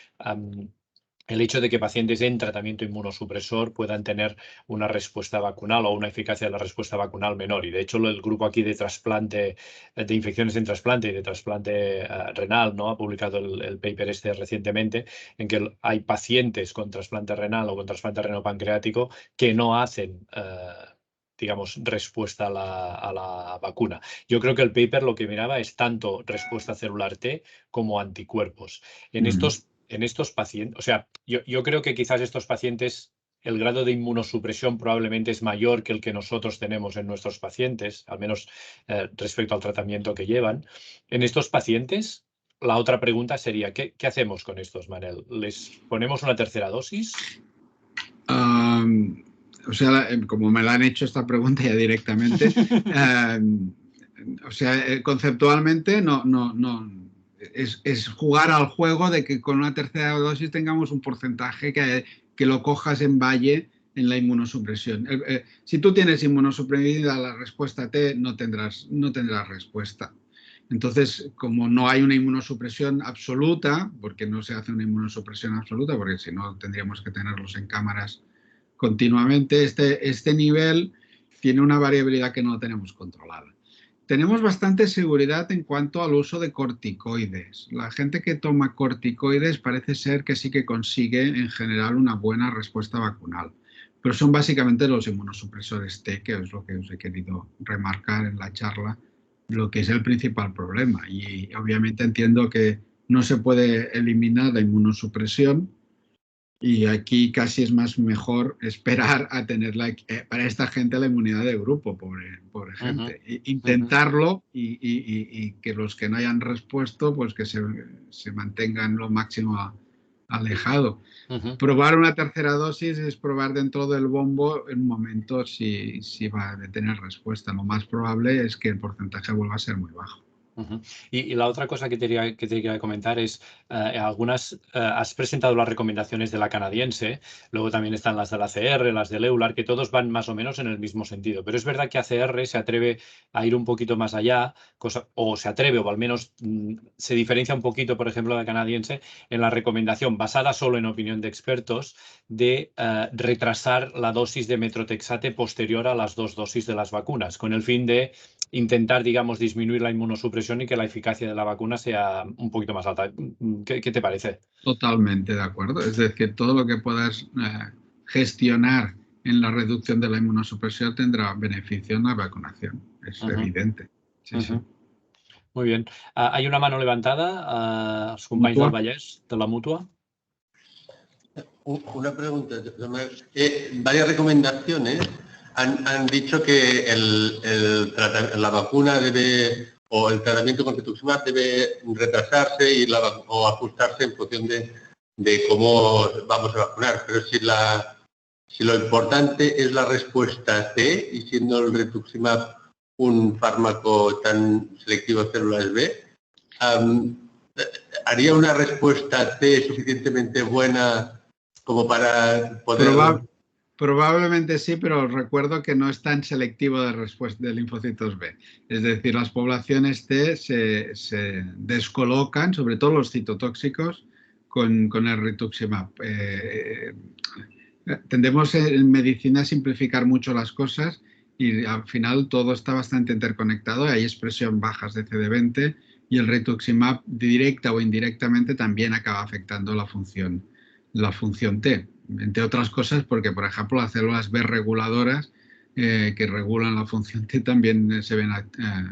el hecho de que pacientes en tratamiento inmunosupresor puedan tener una respuesta vacunal o una eficacia de la respuesta vacunal menor. Y de hecho el grupo aquí de trasplante, de infecciones en trasplante y de trasplante renal, ¿no? Ha publicado el paper este recientemente en que hay pacientes con trasplante renal o con trasplante renal-pancreático que no hacen digamos, respuesta a la vacuna. Yo creo que el paper lo que miraba es tanto respuesta celular T como anticuerpos. En estos pacientes, o sea, yo creo que quizás estos pacientes, el grado de inmunosupresión probablemente es mayor que el que nosotros tenemos en nuestros pacientes, al menos respecto al tratamiento que llevan. En estos pacientes, la otra pregunta sería, ¿qué hacemos con estos, Manel? ¿Les ponemos una tercera dosis? O sea, como me la han hecho esta pregunta ya directamente, o sea, conceptualmente no es jugar al juego de que con una tercera dosis tengamos un porcentaje que lo cojas en valle en la inmunosupresión. Si tú tienes inmunosuprimida la respuesta T, no tendrás respuesta. Entonces, como no hay una inmunosupresión absoluta, porque no se hace una inmunosupresión absoluta, porque si no tendríamos que tenerlos en cámaras continuamente, este nivel tiene una variabilidad que no tenemos controlada. Tenemos bastante seguridad en cuanto al uso de corticoides. La gente que toma corticoides parece ser que sí que consigue en general una buena respuesta vacunal, pero son básicamente los inmunosupresores T, que es lo que os he querido remarcar en la charla, lo que es el principal problema. Y obviamente entiendo que no se puede eliminar la inmunosupresión, y aquí casi es más mejor esperar a tener para esta gente la inmunidad de grupo, pobre gente. Intentarlo y que los que no hayan respuesto, pues que se mantengan lo máximo alejado. Probar una tercera dosis es probar dentro del bombo en un momento si va a tener respuesta. Lo más probable es que el porcentaje vuelva a ser muy bajo. Y la otra cosa que te quería comentar es, has presentado las recomendaciones de la canadiense, luego también están las de la ACR, las del EULAR, que todos van más o menos en el mismo sentido. Pero es verdad que ACR se atreve a ir un poquito más allá, o se atreve, o al menos se diferencia un poquito, por ejemplo, de la canadiense, en la recomendación, basada solo en opinión de expertos, de retrasar la dosis de metrotexate posterior a las 2 dosis de las vacunas, con el fin de intentar, digamos, disminuir la inmunosupresión y que la eficacia de la vacuna sea un poquito más alta. ¿Qué te parece? Totalmente de acuerdo. Es decir, todo lo que puedas gestionar en la reducción de la inmunosupresión tendrá beneficio en la vacunación. Es evidente. Sí. Muy bien. Hay una mano levantada. Els companys del Vallès, de la Mútua. Una pregunta. Varias recomendaciones han dicho que la vacuna debe, o el tratamiento con rituximab debe retrasarse o ajustarse en función de cómo vamos a vacunar. Pero si lo importante es la respuesta T, y siendo el rituximab un fármaco tan selectivo a células B, ¿haría una respuesta T suficientemente buena como para poder Probablemente sí, pero recuerdo que no es tan selectivo de respuesta de linfocitos B. Es decir, las poblaciones T se descolocan, sobre todo los citotóxicos, con el rituximab. Tendemos en medicina a simplificar mucho las cosas y al final todo está bastante interconectado. Hay expresión bajas de CD20 y el rituximab directa o indirectamente también acaba afectando la función T. Entre otras cosas porque, por ejemplo, las células B reguladoras que regulan la función T también se ven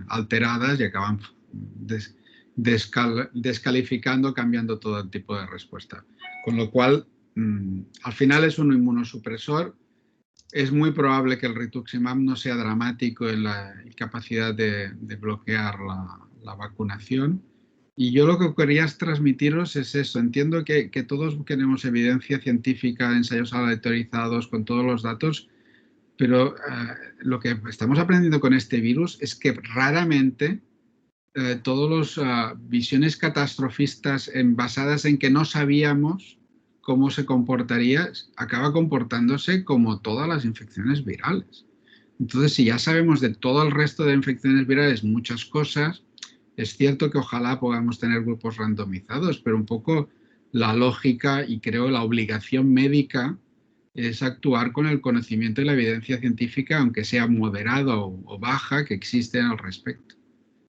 alteradas y acaban descalificando, cambiando todo el tipo de respuesta. Con lo cual, al final es un inmunosupresor. Es muy probable que el rituximab no sea dramático en la capacidad de bloquear la vacunación. Y yo lo que quería transmitiros es eso. Entiendo que todos queremos evidencia científica, ensayos aleatorizados con todos los datos, pero lo que estamos aprendiendo con este virus es que raramente todas las visiones catastrofistas basadas en que no sabíamos cómo se comportaría, acaba comportándose como todas las infecciones virales. Entonces, si ya sabemos de todo el resto de infecciones virales muchas cosas, es cierto que ojalá podamos tener grupos randomizados, pero un poco la lógica y creo la obligación médica es actuar con el conocimiento y la evidencia científica, aunque sea moderada o baja, que existe al respecto.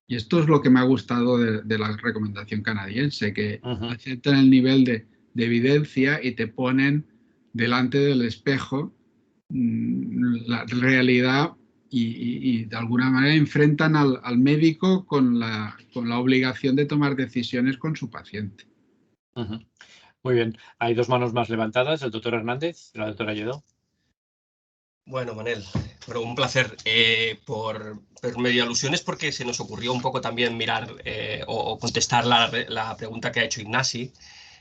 Y esto es lo que me ha gustado de la recomendación canadiense, que aceptan el nivel de evidencia y te ponen delante del espejo la realidad y de alguna manera enfrentan al médico con la obligación de tomar decisiones con su paciente. Muy bien. Hay dos manos más levantadas, el doctor Hernández y la doctora Lledó. Bueno, Manel, pero un placer. Por medio de alusiones, porque se nos ocurrió un poco también mirar o contestar la pregunta que ha hecho Ignasi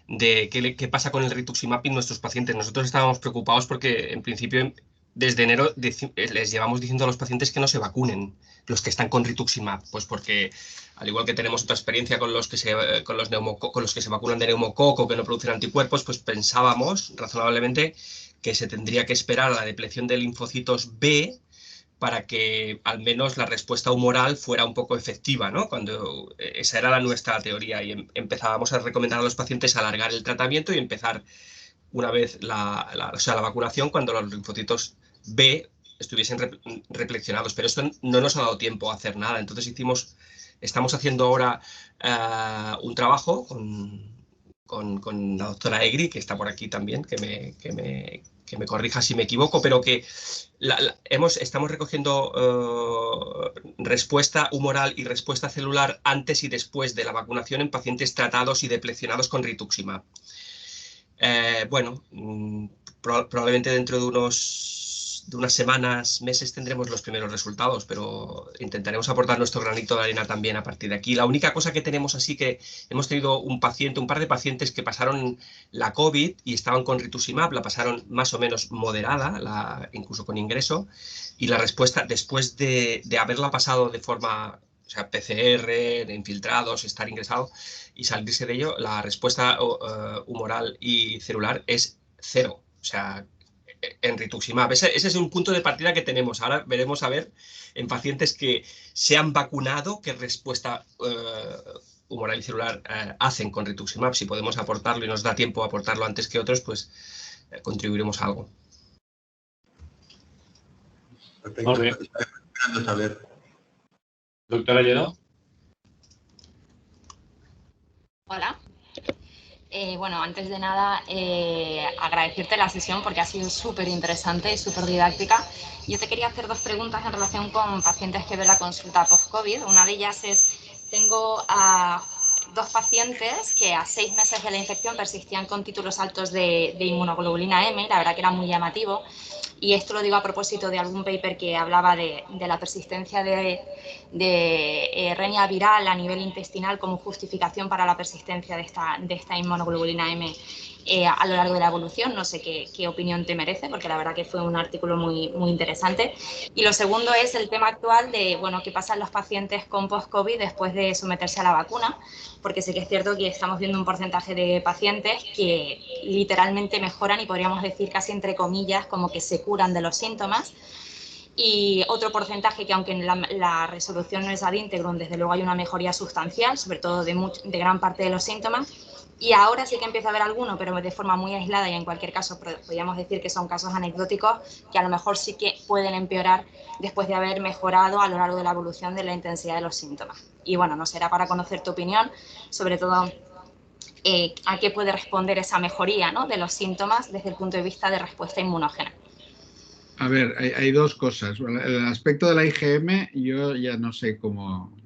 de qué pasa con el rituximab en nuestros pacientes. Nosotros estábamos preocupados porque, en principio, desde enero les llevamos diciendo a los pacientes que no se vacunen, los que están con rituximab, pues porque, al igual que tenemos otra experiencia con los que se vacunan de neumococo, que no producen anticuerpos, pues pensábamos razonablemente que se tendría que esperar a la depleción de linfocitos B para que al menos la respuesta humoral fuera un poco efectiva, ¿no? Esa era nuestra teoría y empezábamos a recomendar a los pacientes alargar el tratamiento y empezar una vez la vacunación cuando los linfocitos B estuviesen reflexionados, pero esto no nos ha dado tiempo a hacer nada. Entonces estamos haciendo ahora un trabajo con la doctora Egri, que está por aquí también, que me corrija si me equivoco, pero que estamos recogiendo respuesta humoral y respuesta celular antes y después de la vacunación en pacientes tratados y depleccionados con rituximab. Bueno, probablemente dentro de unas semanas, meses tendremos los primeros resultados, pero intentaremos aportar nuestro granito de arena también a partir de aquí. La única cosa que tenemos así que hemos tenido un par de pacientes que pasaron la COVID y estaban con rituximab, la pasaron más o menos moderada, incluso con ingreso, y la respuesta después de haberla pasado de forma, o sea, PCR, de infiltrados, estar ingresado y salirse de ello, la respuesta humoral y celular es 0, o sea, en rituximab. Ese es un punto de partida que tenemos. Ahora veremos a ver en pacientes que se han vacunado qué respuesta humoral y celular hacen con rituximab. Si podemos aportarlo y nos da tiempo a aportarlo antes que otros, pues contribuiremos a algo. Perfecto. Muy bien. Estoy esperando saber. Doctora Lledó. Hola. Bueno, antes de nada, agradecerte la sesión porque ha sido súper interesante y súper didáctica. Yo te quería hacer dos preguntas en relación con pacientes que ven la consulta post-COVID. Una de ellas es, tengo a 2 pacientes que a 6 meses de la infección persistían con títulos altos de inmunoglobulina M, la verdad que era muy llamativo. Y esto lo digo a propósito de algún paper que hablaba de la persistencia de hernia viral a nivel intestinal como justificación para la persistencia de esta inmunoglobulina M a lo largo de la evolución. No sé qué opinión te merece, porque la verdad que fue un artículo muy, muy interesante. Y lo segundo es el tema actual de, bueno, qué pasa en los pacientes con post-COVID después de someterse a la vacuna, porque sé que es cierto que estamos viendo un porcentaje de pacientes que literalmente mejoran y podríamos decir casi entre comillas como que se curan de los síntomas. Y otro porcentaje que, aunque la resolución no es ad integrum, desde luego hay una mejoría sustancial, sobre todo de gran parte de los síntomas. Y ahora sí que empieza a haber alguno, pero de forma muy aislada, y en cualquier caso podríamos decir que son casos anecdóticos que a lo mejor sí que pueden empeorar después de haber mejorado a lo largo de la evolución de la intensidad de los síntomas. Y bueno, nos será para conocer tu opinión, sobre todo a qué puede responder esa mejoría, ¿no?, de los síntomas desde el punto de vista de respuesta inmunógena. A ver, hay dos cosas. El aspecto de la IgM, yo ya no sé cómo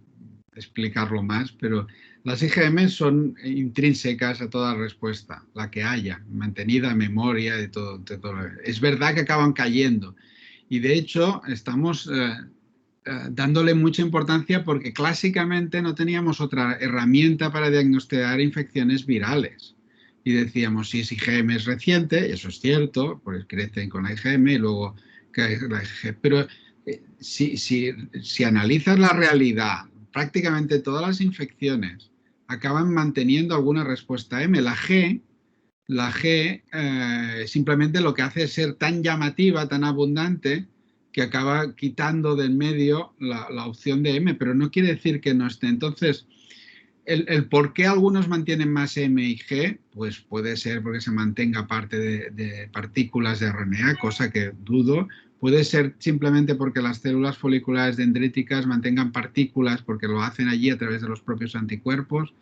explicarlo más, pero las IgM son intrínsecas a toda respuesta, la que haya, mantenida, memoria, de todo. Es verdad que acaban cayendo y de hecho estamos dándole mucha importancia porque clásicamente no teníamos otra herramienta para diagnosticar infecciones virales. Y decíamos, si es IgM es reciente, y eso es cierto, pues crecen con la IgM y luego cae la IgM. Pero si analizas la realidad, prácticamente todas las infecciones acaban manteniendo alguna respuesta M. La G simplemente lo que hace es ser tan llamativa, tan abundante, que acaba quitando del medio la opción de M, pero no quiere decir que no esté. Entonces, el por qué algunos mantienen más M y G, pues puede ser porque se mantenga parte de partículas de RNA, cosa que dudo. Puede ser simplemente porque las células foliculares dendríticas mantengan partículas porque lo hacen allí a través de los propios anticuerpos.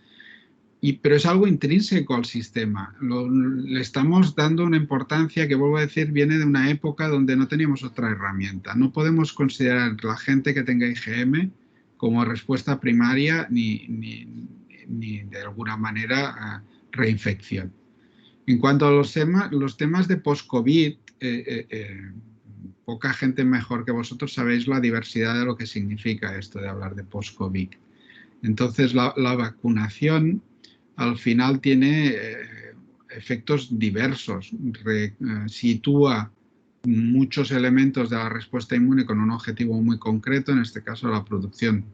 Pero es algo intrínseco al sistema. Le estamos dando una importancia que, vuelvo a decir, viene de una época donde no teníamos otra herramienta. No podemos considerar la gente que tenga IgM como respuesta primaria ni de alguna manera reinfección. En cuanto a los temas de post-COVID, poca gente mejor que vosotros sabéis la diversidad de lo que significa esto de hablar de post-COVID. Entonces, la vacunación al final tiene efectos diversos, sitúa muchos elementos de la respuesta inmune con un objetivo muy concreto, en este caso la producción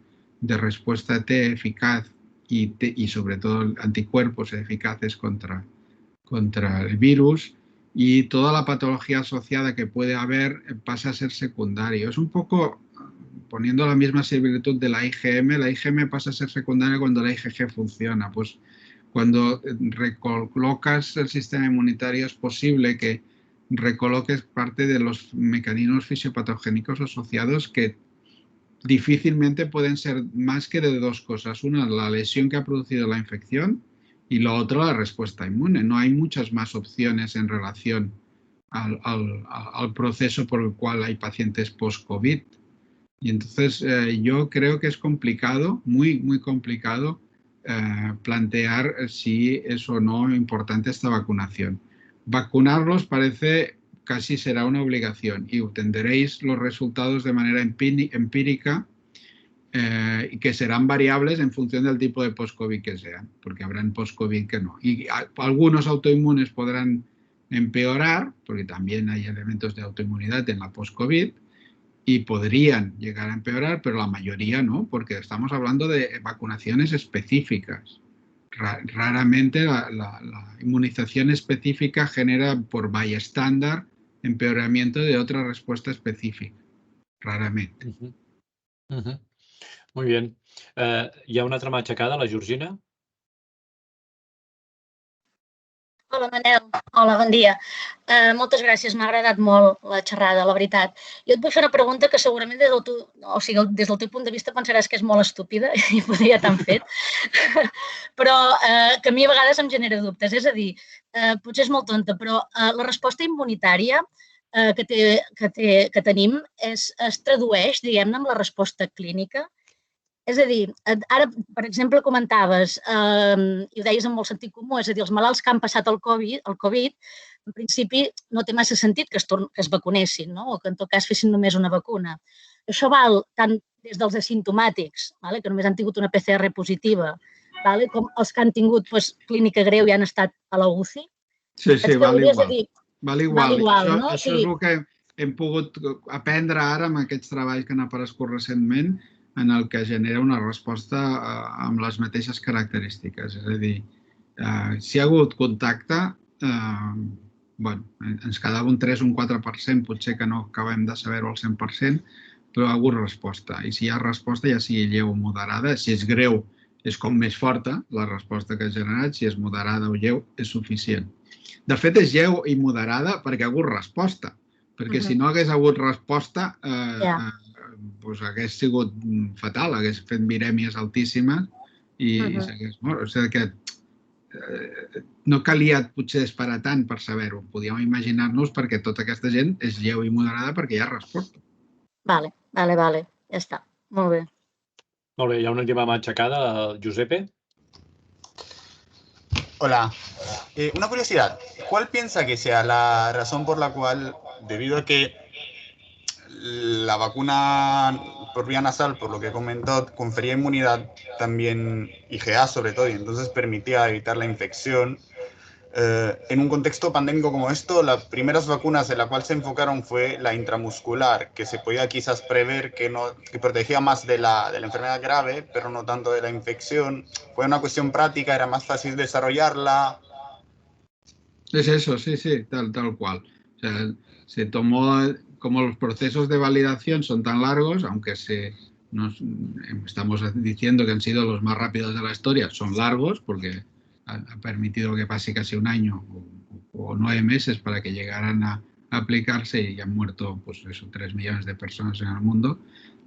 de respuesta T eficaz y sobre todo anticuerpos eficaces contra el virus, y toda la patología asociada que puede haber pasa a ser secundario. Es un poco poniendo la misma similitud de la IgM pasa a ser secundaria cuando la IgG funciona. Pues cuando recolocas el sistema inmunitario es posible que recoloques parte de los mecanismos fisiopatogénicos asociados que difícilmente pueden ser más que de dos cosas. Una, la lesión que ha producido la infección, y lo otro, la respuesta inmune. No hay muchas más opciones en relación al proceso por el cual hay pacientes post-COVID. Y entonces yo creo que es complicado, muy, muy complicado, plantear si es o no importante esta vacunación. Vacunarlos parece casi será una obligación y obtendréis los resultados de manera empírica y que serán variables en función del tipo de post-COVID que sean, porque habrán post-COVID que no. Y algunos autoinmunes podrán empeorar, porque también hay elementos de autoinmunidad en la post-COVID, y podrían llegar a empeorar, pero la mayoría no, porque estamos hablando de vacunaciones específicas. Raramente la inmunización específica genera por bystander empeoramiento de otra respuesta específica. Raramente. Muy bien. Hi ha una altra mà aixecada, la Georgina. Hola, Manel. Hola, bon dia. Moltes gràcies, m'ha agradat molt la xerrada, la veritat. Jo et vull fer una pregunta que segurament des del teu punt de vista pensaràs que és molt estúpida i podria tan fet, però que a mi a vegades em genera dubtes. És a dir, potser és molt tonta, però la resposta immunitària que tenim es tradueix, diguem-ne, amb la resposta clínica. És a dir, ara, per exemple, comentaves, i ho deies amb molt sentit comú, és a dir, els malalts que han passat el Covid, en principi no té massa sentit que es vacunessin, no? O que en tot cas fessin només una vacuna. Això val tant des dels asimptomàtics, que només han tingut una PCR positiva, com els que han tingut clínica greu i han estat a la UCI. Sí, val igual. Val igual. No? Això és el que hem pogut aprendre ara amb aquests treballs que han aparegut recentment, en el que genera una resposta amb les mateixes característiques. És a dir, si hi ha hagut contacte, bueno, ens quedava un 3 o un 4%, potser que no acabem de saber-ho al 100%, però hi ha hagut resposta. I si hi ha resposta, ja sigui lleu o moderada, si és greu, és com més forta la resposta que ha generat, si és moderada o lleu, és suficient. De fet, és lleu i moderada perquè ha hagut resposta, perquè si no hagués hagut resposta, doncs hagués sigut fatal, hagués fet virèmies altíssimes i s'hagués mort. O sigui que no calia potser esperar tant per saber-ho. Podíem imaginar-nos perquè tota aquesta gent és lleu i moderada perquè hi ha resposta. Vale. Ja està. Molt bé. Molt bé, hi ha una última mà aixecada, Giuseppe. Hola. Una curiosidad. ¿Cuál piensa que sea la razón por la cual, debido a que la vacuna por vía nasal, por lo que comentó, confería inmunidad también IgA sobre todo, y entonces permitía evitar la infección, en un contexto pandémico como esto, las primeras vacunas en las cuales se enfocaron fue la intramuscular, que se podía quizás prever que protegía más de la enfermedad grave, pero no tanto de la infección? ¿Fue una cuestión práctica? ¿Era más fácil desarrollarla? Es eso, sí, tal cual. O sea, se tomó, como los procesos de validación son tan largos, aunque estamos diciendo que han sido los más rápidos de la historia, son largos porque ha permitido que pase casi un año o 9 meses para que llegaran a aplicarse y han muerto, pues eso, 3 millones de personas en el mundo,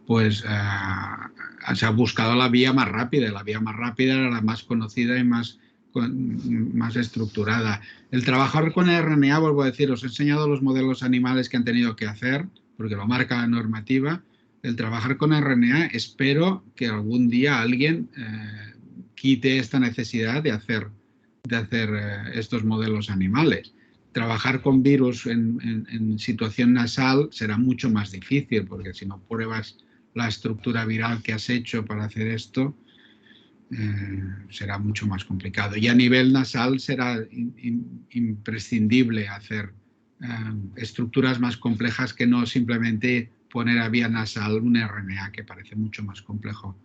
pues se ha buscado la vía más rápida. La vía más rápida era la más conocida y más estructurada. El trabajar con RNA, vuelvo a decir, os he enseñado los modelos animales que han tenido que hacer, porque lo marca la normativa. El trabajar con RNA, espero que algún día alguien quite esta necesidad de hacer estos modelos animales. Trabajar con virus en situación nasal será mucho más difícil, porque si no pruebas la estructura viral que has hecho para hacer esto, será mucho más complicado. Y a nivel nasal será imprescindible hacer estructuras más complejas que no simplemente poner a vía nasal un RNA, que parece mucho más complejo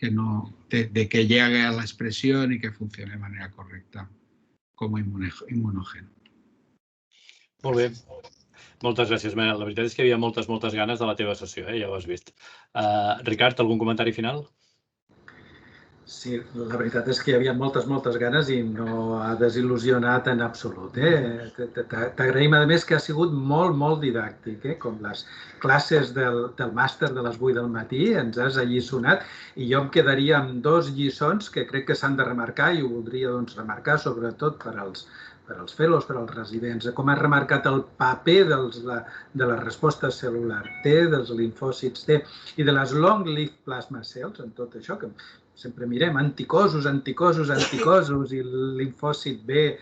de que llegue a la expresión y que funcione de manera correcta com a immunògen. Molt bé. Moltes gràcies, Manel. La veritat és que hi havia moltes ganes de la teva sessió, ja ho has vist. Ricard, algun comentari final? Sí, la veritat és que hi havia moltes ganes i no ha desil·lusionat en absolut. T'agraïm, a més, que ha sigut molt didàctic, com les classes del màster de les 8 del matí, ens has alliçonat, i jo em quedaria amb 2 lliçons que crec que s'han de remarcar i ho voldria remarcar sobretot per als fellows, per als residents, com has remarcat el paper de la resposta cel·lular T, dels linfòcits T i de les long-lived plasma cells, en tot això, que sempre mirem anticossos i el linfòcit B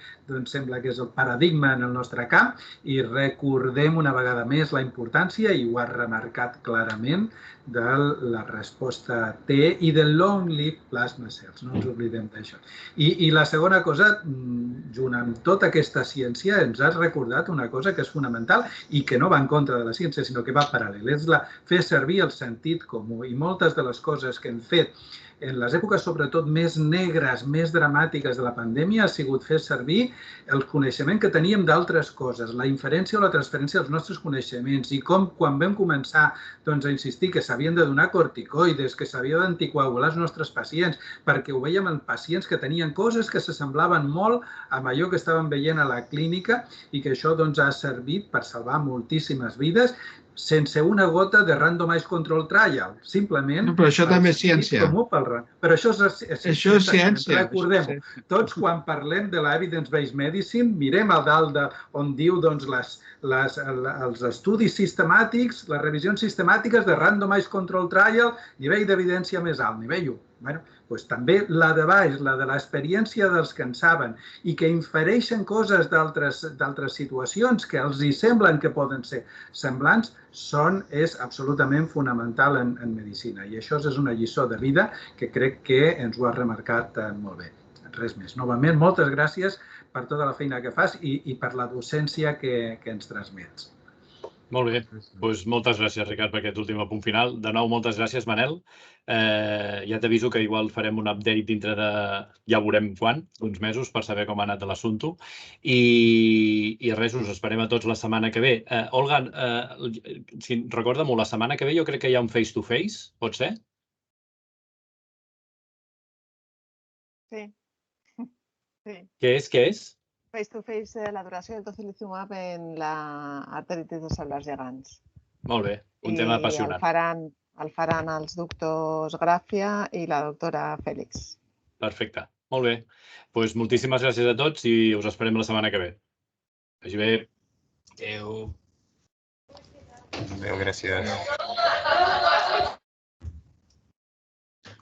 sembla que és el paradigma en el nostre camp, i recordem una vegada més la importància, i ho has remarcat clarament, de la resposta T i del long-lived plasma cells, no ens oblidem d'això. I la segona cosa, junt amb tota aquesta ciència, ens has recordat una cosa que és fonamental i que no va en contra de la ciència, sinó que va paral·lel, és fer servir el sentit comú. I moltes de les coses que hem fet en les èpoques sobretot més negres, més dramàtiques de la pandèmia, ha sigut fer servir el coneixement que teníem d'altres coses, la inferència o la transferència dels nostres coneixements, i com quan vam començar a insistir que s'havien de donar corticoides, que s'havia d'anticoagular els nostres pacients, perquè ho veiem en pacients que tenien coses que s'assemblaven molt amb allò que estàvem veient a la clínica, i que això ha servit per salvar moltíssimes vides, sense una gota de randomized control trial, simplement... No, però això també és ciència. Però això és ciència. Recordem-ho, tots quan parlem de l'evidence-based medicine, mirem a dalt on diu els estudis sistemàtics, les revisions sistemàtiques de randomized control trial, nivell d'evidència més alt, nivell 1. Doncs també la de baix, la de l'experiència dels que en saben i que infereixen coses d'altres situacions que els hi semblen que poden ser semblants, és absolutament fonamental en medicina. I això és una lliçó de vida que crec que ens ho ha remarcat molt bé. Res més. Novament, moltes gràcies per tota la feina que fas i per la docència que ens transmets. Molt bé, doncs moltes gràcies, Ricard, per aquest últim apunt final. De nou, moltes gràcies, Manel. Ja t'aviso que igual farem un update dintre de, ja veurem quan, d'uns mesos, per saber com ha anat l'assumpte. I res, us esperem a tots la setmana que ve. Olga, recorda-m'ho, la setmana que ve jo crec que hi ha un face-to-face, pot ser? Sí. Sí. Què és? Face-to-face, la duració del tocilizumab en l'arteritis de cèl·lules gegants. Molt bé, un tema apassionant. I el faran els doctors Gràcia i la doctora Fèlix. Perfecte, molt bé. Doncs moltíssimes gràcies a tots i us esperem la setmana que ve. Vagi bé. Adéu. Adéu, gràcies.